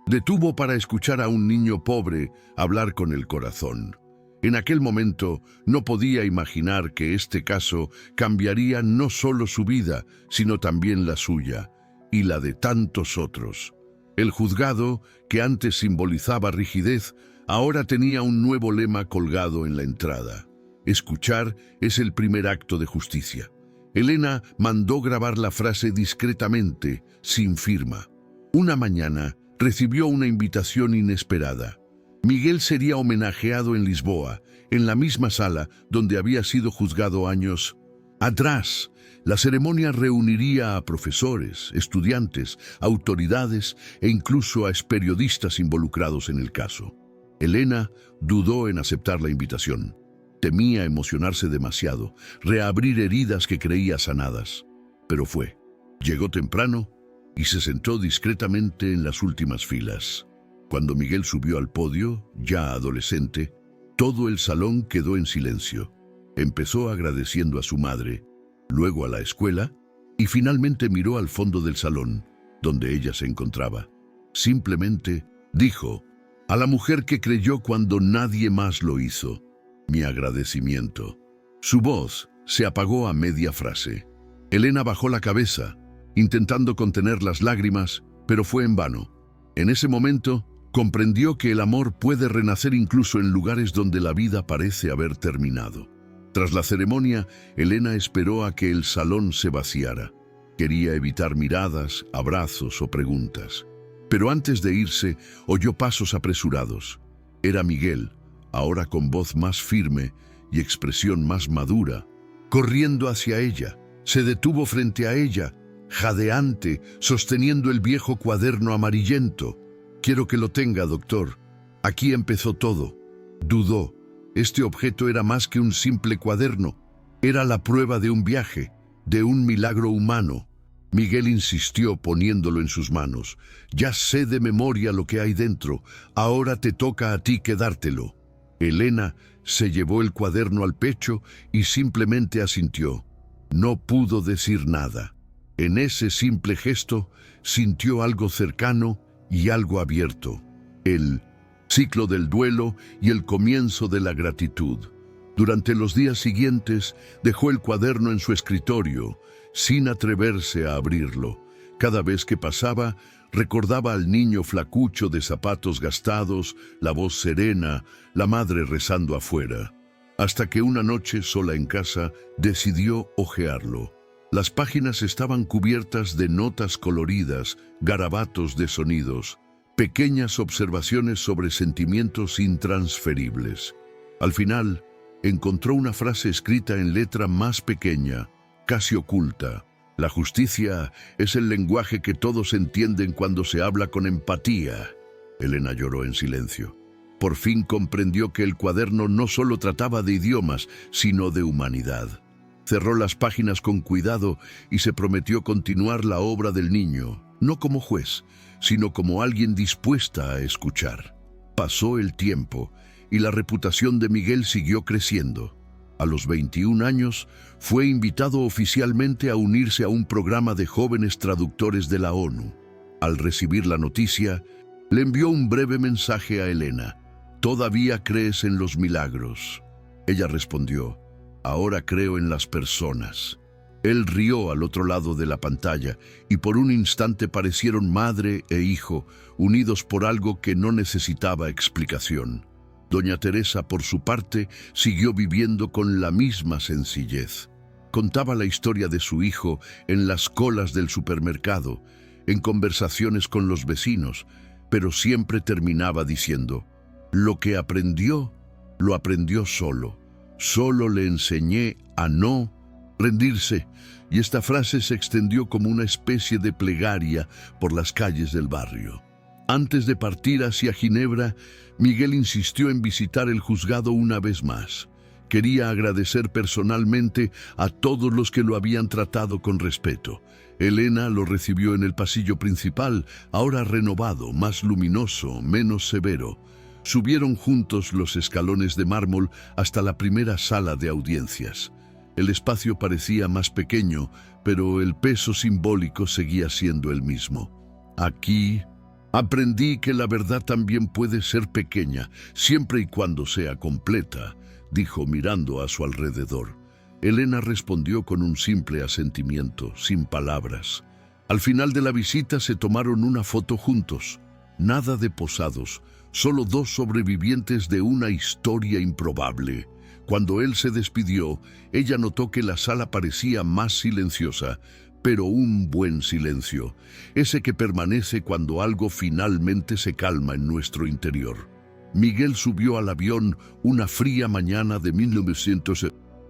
detuvo para escuchar a un niño pobre hablar con el corazón. En aquel momento no podía imaginar que este caso cambiaría no solo su vida, sino también la suya y la de tantos otros. El juzgado, que antes simbolizaba rigidez, ahora tenía un nuevo lema colgado en la entrada: «Escuchar es el primer acto de justicia». Elena mandó grabar la frase discretamente, sin firma. Una mañana recibió una invitación inesperada. Miguel sería homenajeado en Lisboa, en la misma sala donde había sido juzgado años atrás. La ceremonia reuniría a profesores, estudiantes, autoridades e incluso a periodistas involucrados en el caso. Elena dudó en aceptar la invitación. Temía emocionarse demasiado, reabrir heridas que creía sanadas. Pero fue. Llegó temprano y se sentó discretamente en las últimas filas. Cuando Miguel subió al podio, ya adolescente, todo el salón quedó en silencio. Empezó agradeciendo a su madre, luego a la escuela, y finalmente miró al fondo del salón, donde ella se encontraba. Simplemente dijo: «A la mujer que creyó cuando nadie más lo hizo, mi agradecimiento». Su voz se apagó a media frase. Elena bajó la cabeza, intentando contener las lágrimas, pero fue en vano. En ese momento, comprendió que el amor puede renacer incluso en lugares donde la vida parece haber terminado. Tras la ceremonia, Elena esperó a que el salón se vaciara. Quería evitar miradas, abrazos o preguntas. Pero antes de irse, oyó pasos apresurados. Era Miguel, ahora con voz más firme y expresión más madura, corriendo hacia ella. Se detuvo frente a ella, jadeante, sosteniendo el viejo cuaderno amarillento. «Quiero que lo tenga, doctor. Aquí empezó todo». Dudó. Este objeto era más que un simple cuaderno. Era la prueba de un viaje, de un milagro humano. Miguel insistió poniéndolo en sus manos. «Ya sé de memoria lo que hay dentro. Ahora te toca a ti quedártelo». Elena se llevó el cuaderno al pecho y simplemente asintió. No pudo decir nada. En ese simple gesto sintió algo cercano y algo abierto. El ciclo del duelo y el comienzo de la gratitud. Durante los días siguientes dejó el cuaderno en su escritorio, sin atreverse a abrirlo. Cada vez que pasaba, recordaba al niño flacucho de zapatos gastados, la voz serena, la madre rezando afuera. Hasta que una noche, sola en casa, decidió hojearlo. Las páginas estaban cubiertas de notas coloridas, garabatos de sonidos, pequeñas observaciones sobre sentimientos intransferibles. Al final, encontró una frase escrita en letra más pequeña, casi oculta. «La justicia es el lenguaje que todos entienden cuando se habla con empatía». Elena lloró en silencio. Por fin comprendió que el cuaderno no solo trataba de idiomas, sino de humanidad. Cerró las páginas con cuidado y se prometió continuar la obra del niño, no como juez, sino como alguien dispuesta a escuchar. Pasó el tiempo y la reputación de Miguel siguió creciendo. A los 21 años, fue invitado oficialmente a unirse a un programa de jóvenes traductores de la ONU. Al recibir la noticia, le envió un breve mensaje a Elena. «¿Todavía crees en los milagros?». Ella respondió: «Ahora creo en las personas». Él rió al otro lado de la pantalla y por un instante parecieron madre e hijo, unidos por algo que no necesitaba explicación. Doña Teresa, por su parte, siguió viviendo con la misma sencillez. Contaba la historia de su hijo en las colas del supermercado, en conversaciones con los vecinos, pero siempre terminaba diciendo: «Lo que aprendió, lo aprendió solo. Solo le enseñé a no rendirse», y esta frase se extendió como una especie de plegaria por las calles del barrio. Antes de partir hacia Ginebra, Miguel insistió en visitar el juzgado una vez más. Quería agradecer personalmente a todos los que lo habían tratado con respeto. Elena lo recibió en el pasillo principal, ahora renovado, más luminoso, menos severo. Subieron juntos los escalones de mármol hasta la primera sala de audiencias. El espacio parecía más pequeño, pero el peso simbólico seguía siendo el mismo. «Aquí aprendí que la verdad también puede ser pequeña, siempre y cuando sea completa», dijo mirando a su alrededor. Elena respondió con un simple asentimiento, sin palabras. Al final de la visita se tomaron una foto juntos. Nada de posados, solo dos sobrevivientes de una historia improbable. Cuando él se despidió, ella notó que la sala parecía más silenciosa, pero un buen silencio, ese que permanece cuando algo finalmente se calma en nuestro interior. Miguel subió al avión una fría mañana de 1900.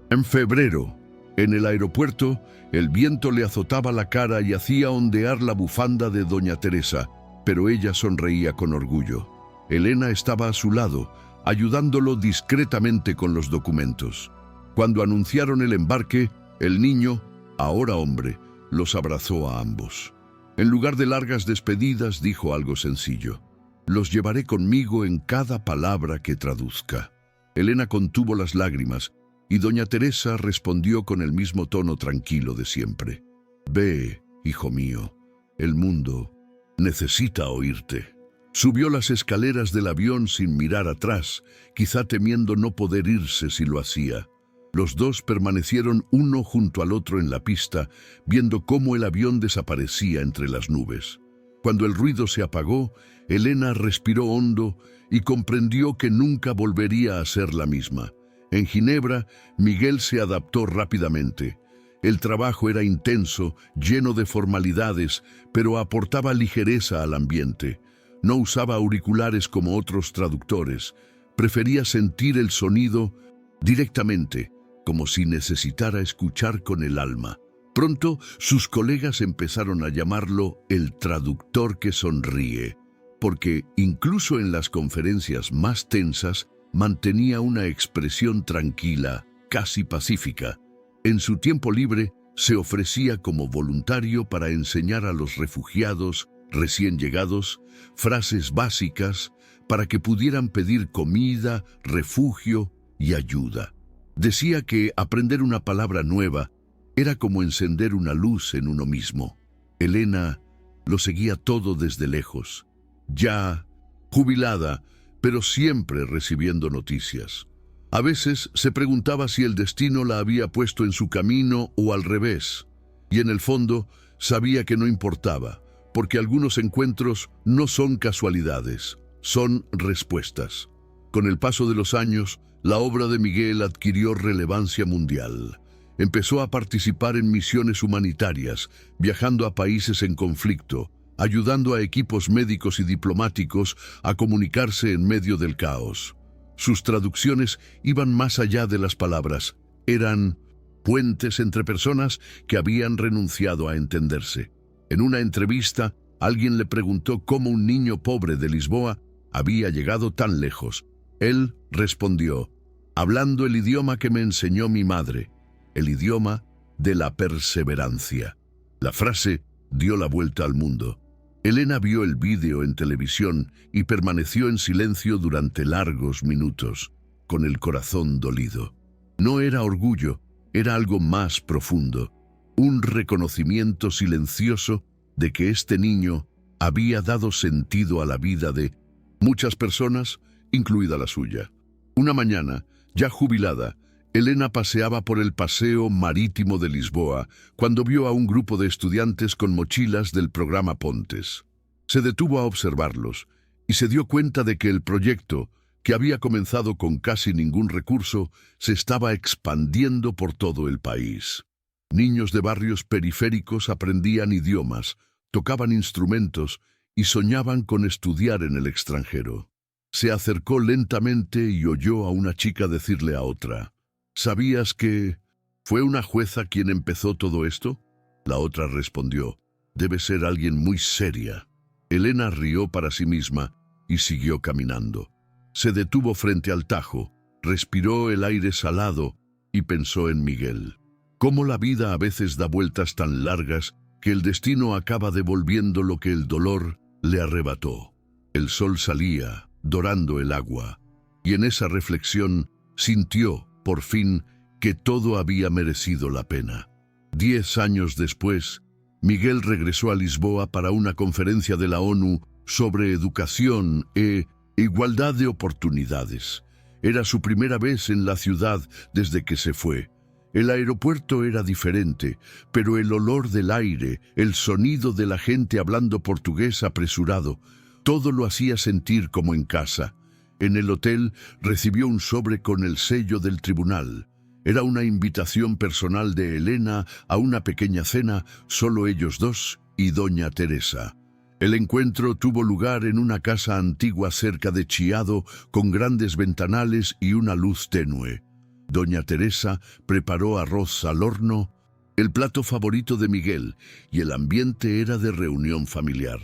En febrero, en el aeropuerto, el viento le azotaba la cara y hacía ondear la bufanda de Doña Teresa, pero ella sonreía con orgullo. Elena estaba a su lado, ayudándolo discretamente con los documentos. Cuando anunciaron el embarque, el niño, ahora hombre, los abrazó a ambos. En lugar de largas despedidas, dijo algo sencillo: «Los llevaré conmigo en cada palabra que traduzca». Elena contuvo las lágrimas y Doña Teresa respondió con el mismo tono tranquilo de siempre: «Ve, hijo mío, el mundo necesita oírte». Subió las escaleras del avión sin mirar atrás, quizá temiendo no poder irse si lo hacía. Los dos permanecieron uno junto al otro en la pista, viendo cómo el avión desaparecía entre las nubes. Cuando el ruido se apagó, Elena respiró hondo y comprendió que nunca volvería a ser la misma. En Ginebra, Miguel se adaptó rápidamente. El trabajo era intenso, lleno de formalidades, pero aportaba ligereza al ambiente. No usaba auriculares como otros traductores. Prefería sentir el sonido directamente, como si necesitara escuchar con el alma. Pronto, sus colegas empezaron a llamarlo el traductor que sonríe, porque incluso en las conferencias más tensas mantenía una expresión tranquila, casi pacífica. En su tiempo libre, se ofrecía como voluntario para enseñar a los refugiados recién llegados frases básicas para que pudieran pedir comida, refugio y ayuda. Decía que aprender una palabra nueva era como encender una luz en uno mismo. Elena lo seguía todo desde lejos, ya jubilada, pero siempre recibiendo noticias. A veces se preguntaba si el destino la había puesto en su camino o al revés, y en el fondo sabía que no importaba, porque algunos encuentros no son casualidades, son respuestas. Con el paso de los años, la obra de Miguel adquirió relevancia mundial. Empezó a participar en misiones humanitarias, viajando a países en conflicto, ayudando a equipos médicos y diplomáticos a comunicarse en medio del caos. Sus traducciones iban más allá de las palabras, eran puentes entre personas que habían renunciado a entenderse. En una entrevista, alguien le preguntó cómo un niño pobre de Lisboa había llegado tan lejos. Él respondió: «Hablando el idioma que me enseñó mi madre». el idioma de la perseverancia. La frase dio la vuelta al mundo. Elena vio el vídeo en televisión y permaneció en silencio durante largos minutos, con el corazón dolido. No era orgullo, era algo más profundo, un reconocimiento silencioso de que este niño había dado sentido a la vida de muchas personas, incluida la suya. Una mañana, ya jubilada, Elena paseaba por el paseo marítimo de Lisboa cuando vio a un grupo de estudiantes con mochilas del programa Pontes. Se detuvo a observarlos y se dio cuenta de que el proyecto, que había comenzado con casi ningún recurso, se estaba expandiendo por todo el país. Niños de barrios periféricos aprendían idiomas, tocaban instrumentos y soñaban con estudiar en el extranjero. Se acercó lentamente y oyó a una chica decirle a otra: ¿Sabías que fue una jueza quien empezó todo esto? La otra respondió: debe ser alguien muy seria. Elena rió para sí misma y siguió caminando. Se detuvo frente al Tajo, respiró el aire salado y pensó en Miguel. Cómo la vida a veces da vueltas tan largas que el destino acaba devolviendo lo que el dolor le arrebató. El sol salía, dorando el agua, y en esa reflexión sintió, por fin, que todo había merecido la pena. 10 años después, Miguel regresó a Lisboa para una conferencia de la ONU sobre educación e igualdad de oportunidades. Era su primera vez en la ciudad desde que se fue. El aeropuerto era diferente, pero el olor del aire, el sonido de la gente hablando portugués apresurado, todo lo hacía sentir como en casa. En el hotel recibió un sobre con el sello del tribunal. Era una invitación personal de Elena a una pequeña cena, solo ellos dos y doña Teresa. El encuentro tuvo lugar en una casa antigua cerca de Chiado, con grandes ventanales y una luz tenue. Doña Teresa preparó arroz al horno, el plato favorito de Miguel, y el ambiente era de reunión familiar.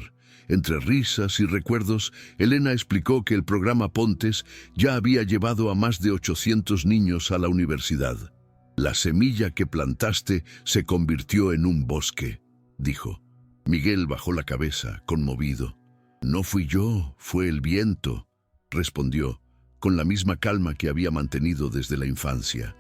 Entre risas y recuerdos, Elena explicó que el programa Pontes ya había llevado a más de 800 niños a la universidad. La semilla que plantaste se convirtió en un bosque, dijo. Miguel bajó la cabeza, conmovido. No fui yo, fue el viento, respondió, con la misma calma que había mantenido desde la infancia.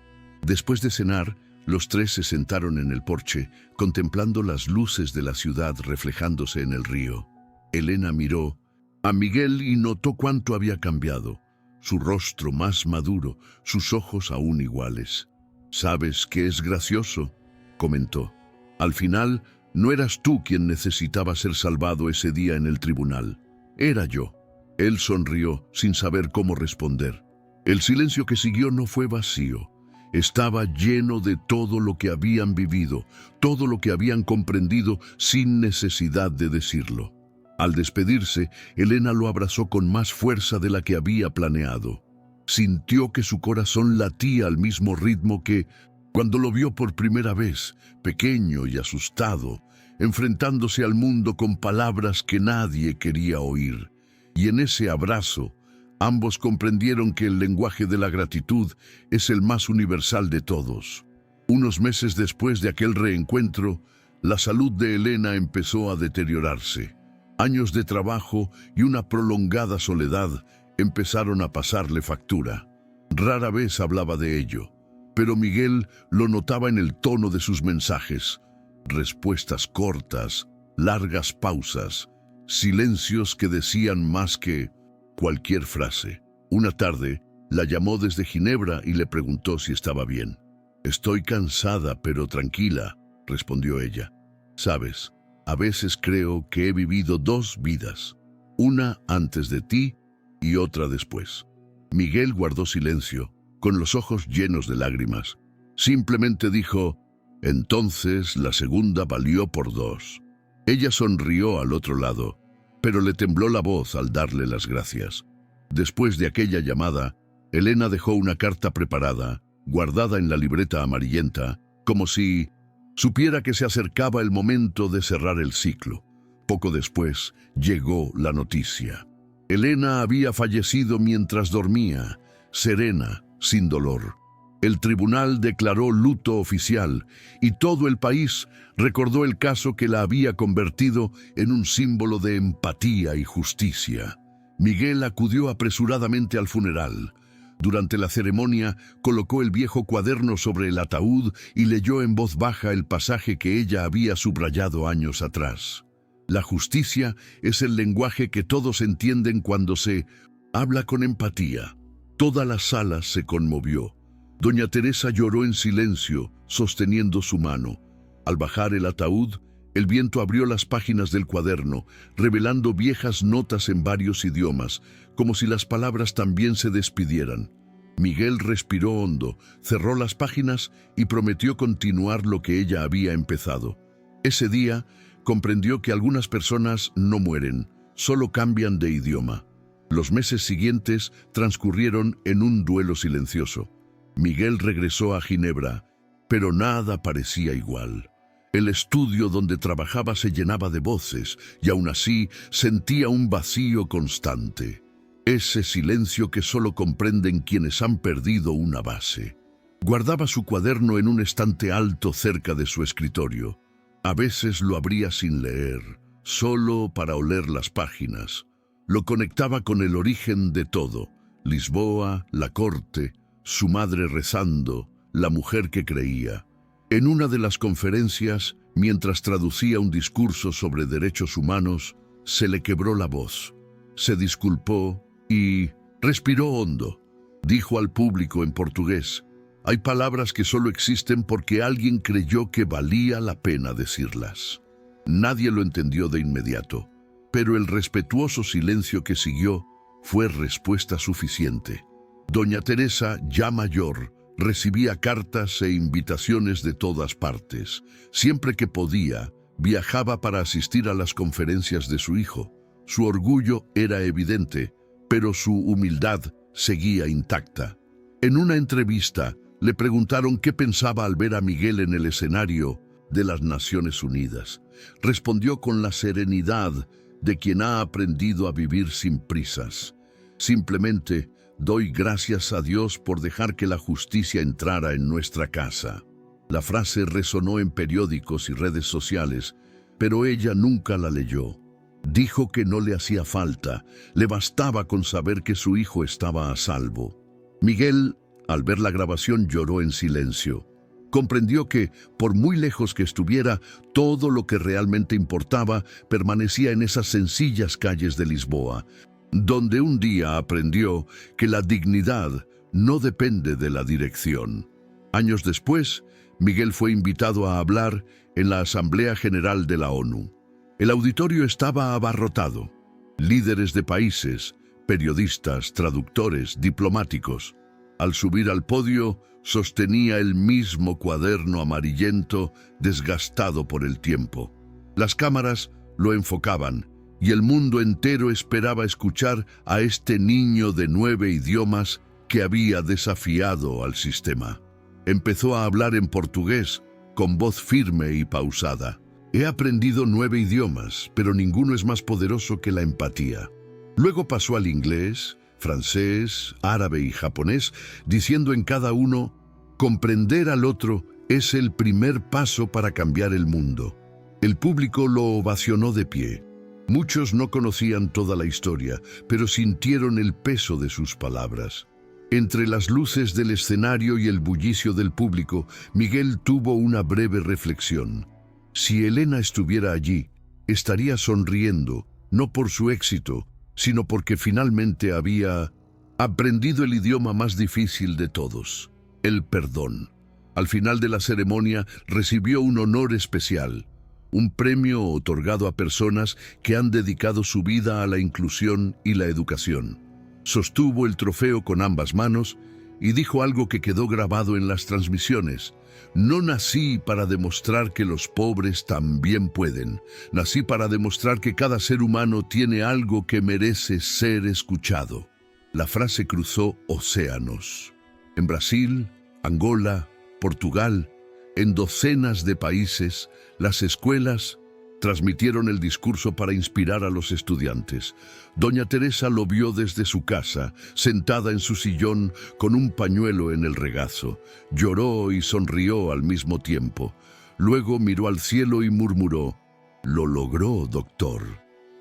Después de cenar, los tres se sentaron en el porche, contemplando las luces de la ciudad reflejándose en el río. Elena miró a Miguel y notó cuánto había cambiado. Su rostro más maduro, sus ojos aún iguales. «¿Sabes qué es gracioso?», comentó. «Al final, no eras tú quien necesitaba ser salvado ese día en el tribunal. Era yo». Él sonrió sin saber cómo responder. El silencio que siguió no fue vacío. Estaba lleno de todo lo que habían vivido, todo lo que habían comprendido sin necesidad de decirlo. Al despedirse, Elena lo abrazó con más fuerza de la que había planeado. Sintió que su corazón latía al mismo ritmo que cuando lo vio por primera vez, pequeño y asustado, enfrentándose al mundo con palabras que nadie quería oír. Y en ese abrazo, ambos comprendieron que el lenguaje de la gratitud es el más universal de todos. Unos meses después de aquel reencuentro, la salud de Elena empezó a deteriorarse. Años de trabajo y una prolongada soledad empezaron a pasarle factura. Rara vez hablaba de ello, pero Miguel lo notaba en el tono de sus mensajes. Respuestas cortas, largas pausas, silencios que decían más que cualquier frase. Una tarde, la llamó desde Ginebra y le preguntó si estaba bien. «Estoy cansada, pero tranquila», respondió ella. «Sabes, a veces creo que he vivido 2 vidas, una antes de ti y otra después». Miguel guardó silencio, con los ojos llenos de lágrimas. Simplemente dijo: «Entonces la segunda valió por 2». Ella sonrió al otro lado, pero le tembló la voz al darle las gracias. Después de aquella llamada, Elena dejó una carta preparada, guardada en la libreta amarillenta, como si supiera que se acercaba el momento de cerrar el ciclo. Poco después llegó la noticia. Elena había fallecido mientras dormía, serena, sin dolor. El tribunal declaró luto oficial y todo el país recordó el caso que la había convertido en un símbolo de empatía y justicia. Miguel acudió apresuradamente al funeral. Durante la ceremonia, colocó el viejo cuaderno sobre el ataúd y leyó en voz baja el pasaje que ella había subrayado años atrás. La justicia es el lenguaje que todos entienden cuando se habla con empatía. Toda la sala se conmovió. Doña Teresa lloró en silencio, sosteniendo su mano. Al bajar el ataúd, el viento abrió las páginas del cuaderno, revelando viejas notas en varios idiomas, como si las palabras también se despidieran. Miguel respiró hondo, cerró las páginas y prometió continuar lo que ella había empezado. Ese día, comprendió que algunas personas no mueren, solo cambian de idioma. Los meses siguientes transcurrieron en un duelo silencioso. Miguel regresó a Ginebra, pero nada parecía igual. El estudio donde trabajaba se llenaba de voces y aún así sentía un vacío constante. Ese silencio que solo comprenden quienes han perdido una base. Guardaba su cuaderno en un estante alto cerca de su escritorio. A veces lo abría sin leer, solo para oler las páginas. Lo conectaba con el origen de todo: Lisboa, la corte, su madre rezando, la mujer que creía. En una de las conferencias, mientras traducía un discurso sobre derechos humanos, se le quebró la voz. Se disculpó y respiró hondo. Dijo al público en portugués: «Hay palabras que solo existen porque alguien creyó que valía la pena decirlas». Nadie lo entendió de inmediato, pero el respetuoso silencio que siguió fue respuesta suficiente. Doña Teresa, ya mayor, recibía cartas e invitaciones de todas partes. Siempre que podía, viajaba para asistir a las conferencias de su hijo. Su orgullo era evidente, pero su humildad seguía intacta. En una entrevista, le preguntaron qué pensaba al ver a Miguel en el escenario de las Naciones Unidas. Respondió con la serenidad de quien ha aprendido a vivir sin prisas. «Simplemente doy gracias a Dios por dejar que la justicia entrara en nuestra casa». La frase resonó en periódicos y redes sociales, pero ella nunca la leyó. Dijo que no le hacía falta, le bastaba con saber que su hijo estaba a salvo. Miguel, al ver la grabación, lloró en silencio. Comprendió que, por muy lejos que estuviera, todo lo que realmente importaba permanecía en esas sencillas calles de Lisboa, donde un día aprendió que la dignidad no depende de la dirección. Años después, Miguel fue invitado a hablar en la Asamblea General de la ONU. El auditorio estaba abarrotado. Líderes de países, periodistas, traductores, diplomáticos. Al subir al podio, sostenía el mismo cuaderno amarillento desgastado por el tiempo. Las cámaras lo enfocaban y el mundo entero esperaba escuchar a este niño de 9 idiomas que había desafiado al sistema. Empezó a hablar en portugués, con voz firme y pausada. «He aprendido 9 idiomas, pero ninguno es más poderoso que la empatía». Luego pasó al inglés, francés, árabe y japonés, diciendo en cada uno: «Comprender al otro es el primer paso para cambiar el mundo». El público lo ovacionó de pie. Muchos no conocían toda la historia, pero sintieron el peso de sus palabras. Entre las luces del escenario y el bullicio del público, Miguel tuvo una breve reflexión. Si Elena estuviera allí, estaría sonriendo, no por su éxito, sino porque finalmente había aprendido el idioma más difícil de todos: el perdón. Al final de la ceremonia recibió un honor especial, un premio otorgado a personas que han dedicado su vida a la inclusión y la educación. Sostuvo el trofeo con ambas manos y dijo algo que quedó grabado en las transmisiones: «No nací para demostrar que los pobres también pueden. Nací para demostrar que cada ser humano tiene algo que merece ser escuchado». La frase cruzó océanos. En Brasil, Angola, Portugal, en docenas de países, las escuelas Transmitieron el discurso para inspirar a los estudiantes. Doña Teresa lo vio desde su casa, sentada en su sillón con un pañuelo en el regazo. Lloró y sonrió al mismo tiempo. Luego miró al cielo y murmuró: «Lo logró, doctor».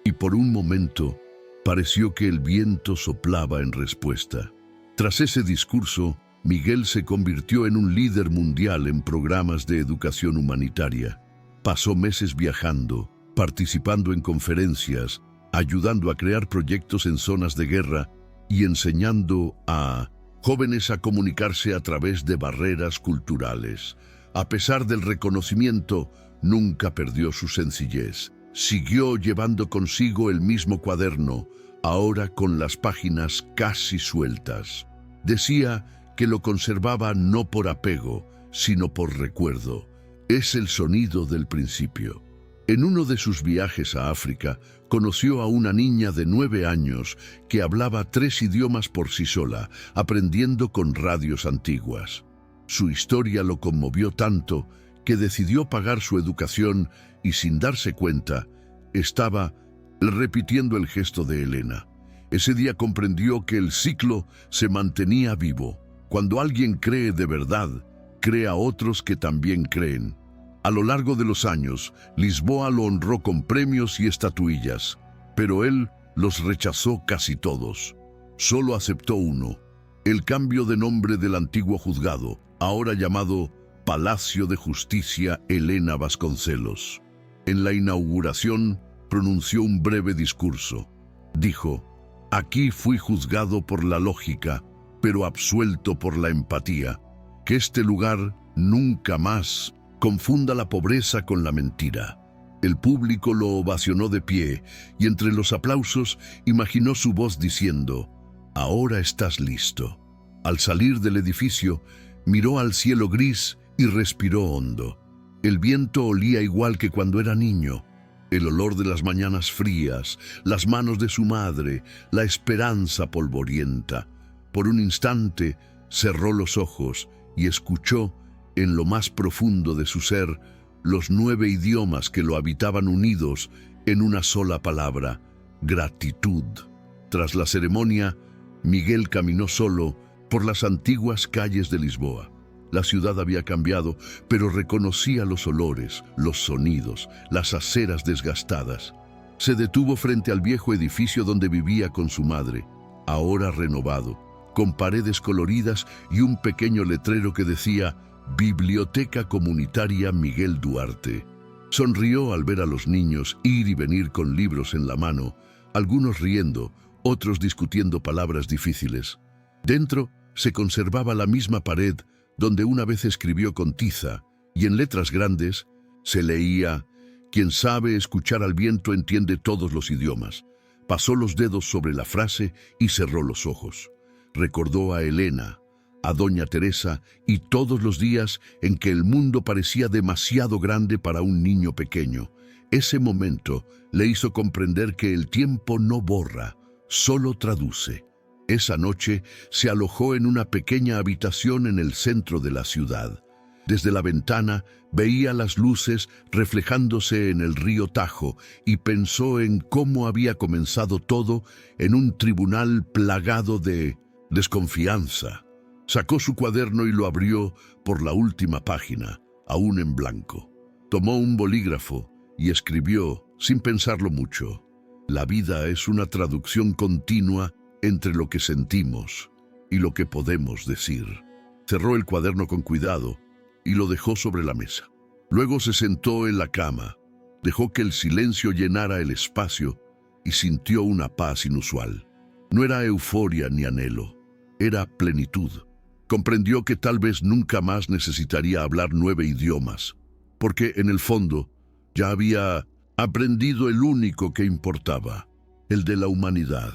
Y por un momento pareció que el viento soplaba en respuesta. Tras ese discurso, Miguel se convirtió en un líder mundial en programas de educación humanitaria. Pasó meses viajando, participando en conferencias, ayudando a crear proyectos en zonas de guerra y enseñando a jóvenes a comunicarse a través de barreras culturales. A pesar del reconocimiento, nunca perdió su sencillez. Siguió llevando consigo el mismo cuaderno, ahora con las páginas casi sueltas. Decía que lo conservaba no por apego, sino por recuerdo. Es el sonido del principio. En uno de sus viajes a África, conoció a una niña de 9 años que hablaba 3 idiomas por sí sola, aprendiendo con radios antiguas. Su historia lo conmovió tanto que decidió pagar su educación y, sin darse cuenta, estaba repitiendo el gesto de Elena. Ese día comprendió que el ciclo se mantenía vivo. Cuando alguien cree de verdad, crea a otros que también creen. A lo largo de los años, Lisboa lo honró con premios y estatuillas, pero él los rechazó casi todos. Solo aceptó uno: el cambio de nombre del antiguo juzgado, ahora llamado Palacio de Justicia Elena Vasconcelos. En la inauguración pronunció un breve discurso. Dijo: «Aquí fui juzgado por la lógica, pero absuelto por la empatía. Que este lugar nunca más confunda la pobreza con la mentira». El público lo ovacionó de pie y entre los aplausos imaginó su voz diciendo: «Ahora estás listo». Al salir del edificio, miró al cielo gris y respiró hondo. El viento olía igual que cuando era niño. El olor de las mañanas frías, las manos de su madre, la esperanza polvorienta. Por un instante cerró los ojos y escuchó, en lo más profundo de su ser, los 9 idiomas que lo habitaban unidos en una sola palabra: gratitud. Tras la ceremonia, Miguel caminó solo por las antiguas calles de Lisboa. La ciudad había cambiado, pero reconocía los olores, los sonidos, las aceras desgastadas. Se detuvo frente al viejo edificio donde vivía con su madre, ahora renovado, con paredes coloridas y un pequeño letrero que decía: «Biblioteca Comunitaria Miguel Duarte». Sonrió al ver a los niños ir y venir con libros en la mano, algunos riendo, otros discutiendo palabras difíciles. Dentro se conservaba la misma pared donde una vez escribió con tiza, y en letras grandes se leía: «Quien sabe escuchar al viento entiende todos los idiomas». Pasó los dedos sobre la frase y cerró los ojos. Recordó a Elena, a Doña Teresa y todos los días en que el mundo parecía demasiado grande para un niño pequeño. Ese momento le hizo comprender que el tiempo no borra, solo traduce. Esa noche se alojó en una pequeña habitación en el centro de la ciudad. Desde la ventana veía las luces reflejándose en el río Tajo y pensó en cómo había comenzado todo en un tribunal plagado de desconfianza. Sacó su cuaderno y lo abrió por la última página, aún en blanco. Tomó un bolígrafo y escribió, sin pensarlo mucho: «La vida es una traducción continua entre lo que sentimos y lo que podemos decir». Cerró el cuaderno con cuidado y lo dejó sobre la mesa. Luego se sentó en la cama, dejó que el silencio llenara el espacio y sintió una paz inusual. No era euforia ni anhelo, era plenitud. Comprendió que tal vez nunca más necesitaría hablar 9 idiomas, porque en el fondo ya había aprendido el único que importaba, el de la humanidad.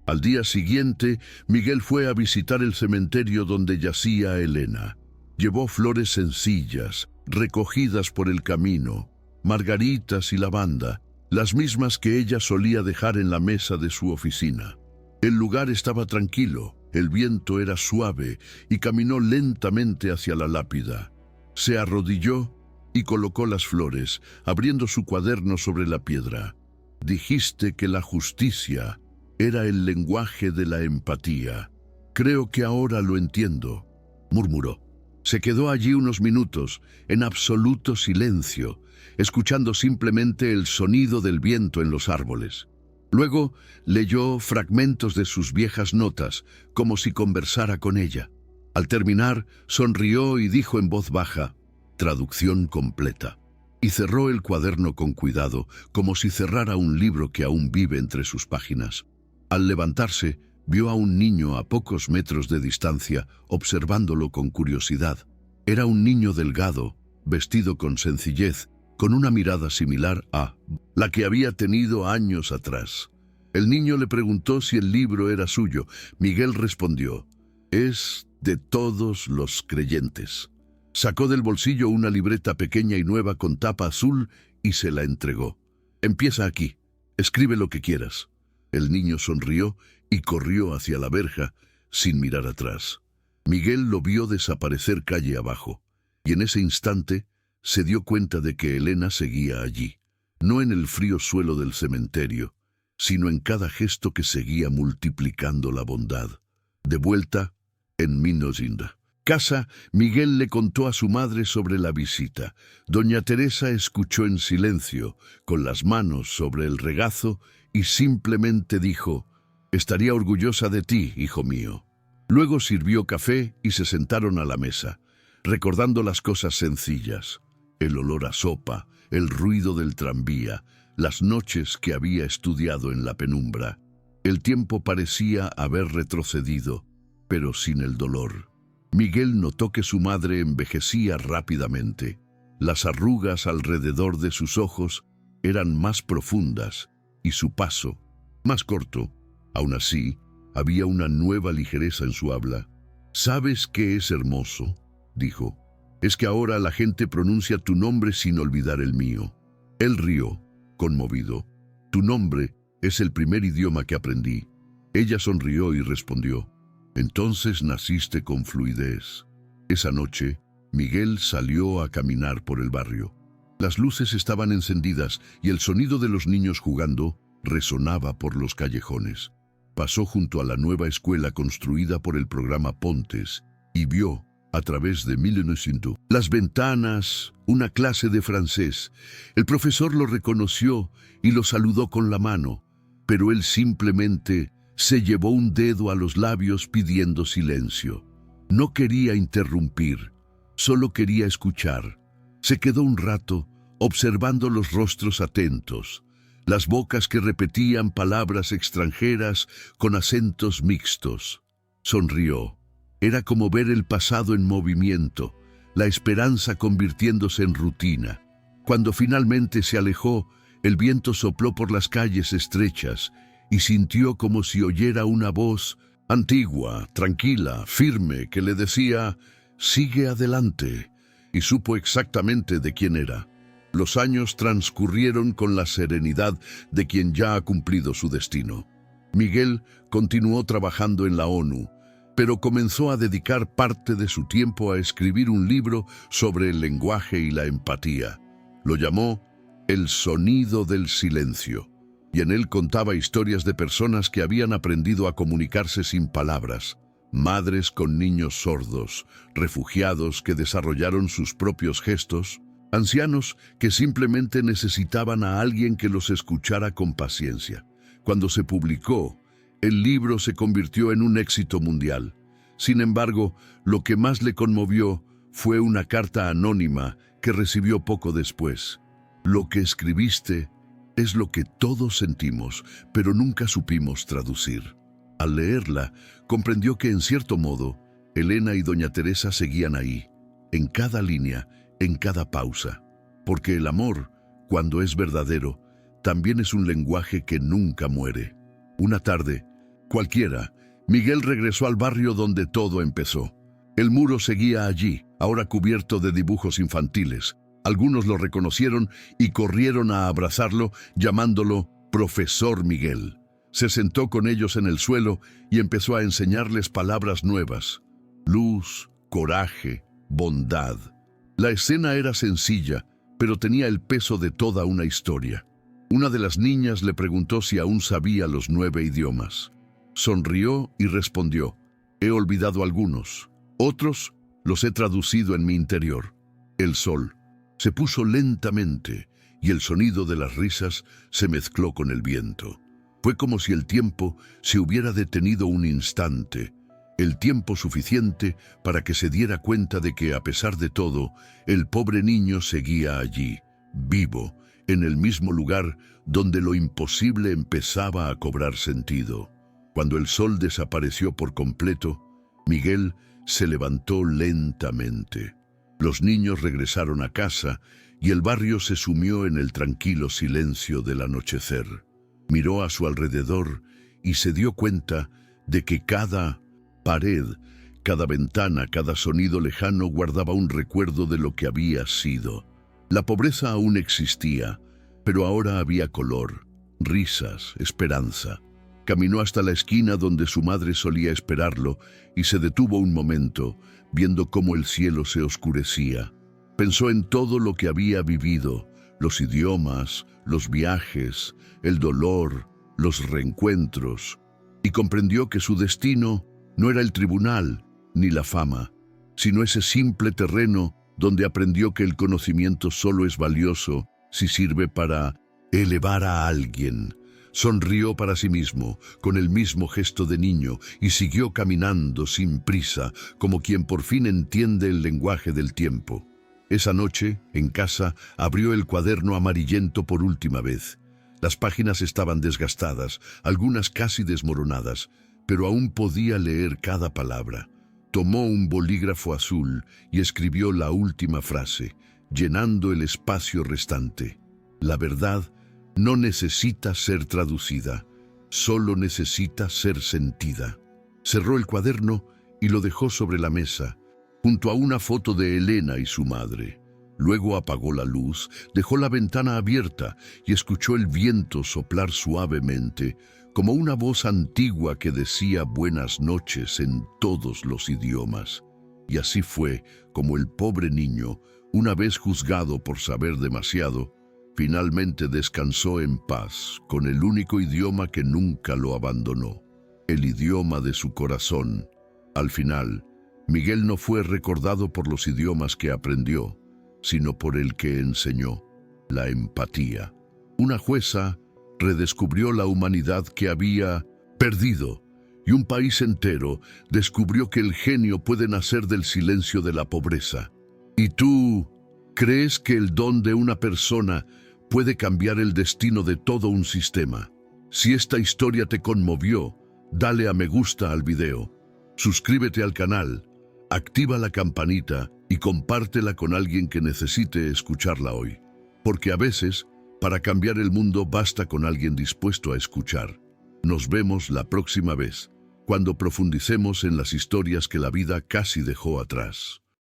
Al día siguiente, Miguel fue a visitar el cementerio donde yacía Elena. Llevó flores sencillas, recogidas por el camino, margaritas y lavanda, las mismas que ella solía dejar en la mesa de su oficina. El lugar estaba tranquilo, el viento era suave y caminó lentamente hacia la lápida. Se arrodilló y colocó las flores, abriendo su cuaderno sobre la piedra. Dijiste que la justicia era el lenguaje de la empatía. Creo que ahora lo entiendo, murmuró. Se quedó allí unos minutos, en absoluto silencio, escuchando simplemente el sonido del viento en los árboles. Luego leyó fragmentos de sus viejas notas, como si conversara con ella. Al terminar, sonrió y dijo en voz baja, traducción completa, y cerró el cuaderno con cuidado, como si cerrara un libro que aún vive entre sus páginas. Al levantarse, vio a un niño a pocos metros de distancia, observándolo con curiosidad. Era un niño delgado, vestido con sencillez, con una mirada similar a la que había tenido años atrás. El niño le preguntó si el libro era suyo. Miguel respondió, «Es de todos los creyentes». Sacó del bolsillo una libreta pequeña y nueva con tapa azul y se la entregó. «Empieza aquí. Escribe lo que quieras». El niño sonrió y corrió hacia la verja sin mirar atrás. Miguel lo vio desaparecer calle abajo, y en ese instante se dio cuenta de que Elena seguía allí, no en el frío suelo del cementerio, sino en cada gesto que seguía multiplicando la bondad. De vuelta en Minosinda casa, Miguel le contó a su madre sobre la visita. Doña Teresa escuchó en silencio, con las manos sobre el regazo, y simplemente dijo, «Estaría orgullosa de ti, hijo mío». Luego sirvió café y se sentaron a la mesa, recordando las cosas sencillas, el olor a sopa, el ruido del tranvía, las noches que había estudiado en la penumbra. El tiempo parecía haber retrocedido, pero sin el dolor. Miguel notó que su madre envejecía rápidamente. Las arrugas alrededor de sus ojos eran más profundas y su paso más corto. Aún así, había una nueva ligereza en su habla. «¿Sabes qué es hermoso?», dijo. «Es que ahora la gente pronuncia tu nombre sin olvidar el mío». Él rió, conmovido. «Tu nombre es el primer idioma que aprendí». Ella sonrió y respondió, «Entonces naciste con fluidez». Esa noche, Miguel salió a caminar por el barrio. Las luces estaban encendidas y el sonido de los niños jugando resonaba por los callejones. Pasó junto a la nueva escuela construida por el programa Pontes y vio, a través de Mille-Neuf-Cent-Deux, las ventanas, una clase de francés. El profesor lo reconoció y lo saludó con la mano, pero él simplemente se llevó un dedo a los labios pidiendo silencio. No quería interrumpir, solo quería escuchar. Se quedó un rato observando los rostros atentos, las bocas que repetían palabras extranjeras con acentos mixtos. Sonrió. Era como ver el pasado en movimiento, la esperanza convirtiéndose en rutina. Cuando finalmente se alejó, el viento sopló por las calles estrechas y sintió como si oyera una voz antigua, tranquila, firme, que le decía, «Sigue adelante», y supo exactamente de quién era. Los años transcurrieron con la serenidad de quien ya ha cumplido su destino. Miguel continuó trabajando en la ONU, pero comenzó a dedicar parte de su tiempo a escribir un libro sobre el lenguaje y la empatía. Lo llamó El sonido del silencio, y en él contaba historias de personas que habían aprendido a comunicarse sin palabras, madres con niños sordos, refugiados que desarrollaron sus propios gestos, ancianos que simplemente necesitaban a alguien que los escuchara con paciencia. Cuando se publicó, el libro se convirtió en un éxito mundial. Sin embargo, lo que más le conmovió fue una carta anónima que recibió poco después. «Lo que escribiste es lo que todos sentimos, pero nunca supimos traducir». Al leerla, comprendió que en cierto modo, Elena y doña Teresa seguían ahí, en cada línea, en cada pausa, porque el amor, cuando es verdadero, también es un lenguaje que nunca muere. Una tarde, cualquiera, Miguel regresó al barrio donde todo empezó. El muro seguía allí, ahora cubierto de dibujos infantiles. Algunos lo reconocieron y corrieron a abrazarlo, llamándolo Profesor Miguel. Se sentó con ellos en el suelo y empezó a enseñarles palabras nuevas: luz, coraje, bondad. La escena era sencilla, pero tenía el peso de toda una historia. Una de las niñas le preguntó si aún sabía los 9 idiomas. Sonrió y respondió: «He olvidado algunos. Otros los he traducido en mi interior». El sol se puso lentamente y el sonido de las risas se mezcló con el viento. Fue como si el tiempo se hubiera detenido un instante, el tiempo suficiente para que se diera cuenta de que, a pesar de todo, el pobre niño seguía allí, vivo, en el mismo lugar donde lo imposible empezaba a cobrar sentido. Cuando el sol desapareció por completo, Miguel se levantó lentamente. Los niños regresaron a casa y el barrio se sumió en el tranquilo silencio del anochecer. Miró a su alrededor y se dio cuenta de que cada pared, cada ventana, cada sonido lejano guardaba un recuerdo de lo que había sido. La pobreza aún existía, pero ahora había color, risas, esperanza. Caminó hasta la esquina donde su madre solía esperarlo y se detuvo un momento, viendo cómo el cielo se oscurecía. Pensó en todo lo que había vivido, los idiomas, los viajes, el dolor, los reencuentros, y comprendió que su destino no era el tribunal ni la fama, sino ese simple terreno donde aprendió que el conocimiento solo es valioso si sirve para elevar a alguien. Sonrió para sí mismo, con el mismo gesto de niño, y siguió caminando sin prisa, como quien por fin entiende el lenguaje del tiempo. Esa noche, en casa, abrió el cuaderno amarillento por última vez. Las páginas estaban desgastadas, algunas casi desmoronadas, pero aún podía leer cada palabra. Tomó un bolígrafo azul y escribió la última frase, llenando el espacio restante. La verdad no necesita ser traducida, solo necesita ser sentida. Cerró el cuaderno y lo dejó sobre la mesa, junto a una foto de Elena y su madre. Luego apagó la luz, dejó la ventana abierta y escuchó el viento soplar suavemente, como una voz antigua que decía buenas noches en todos los idiomas. Y así fue como el pobre niño, una vez juzgado por saber demasiado, finalmente descansó en paz con el único idioma que nunca lo abandonó, el idioma de su corazón. Al final, Miguel no fue recordado por los idiomas que aprendió, sino por el que enseñó, la empatía. Una jueza redescubrió la humanidad que había perdido, y un país entero descubrió que el genio puede nacer del silencio de la pobreza. ¿Y tú crees que el don de una persona puede cambiar el destino de todo un sistema? Si esta historia te conmovió, dale a me gusta al video, suscríbete al canal, activa la campanita y compártela con alguien que necesite escucharla hoy. Porque a veces, para cambiar el mundo basta con alguien dispuesto a escuchar. Nos vemos la próxima vez, cuando profundicemos en las historias que la vida casi dejó atrás.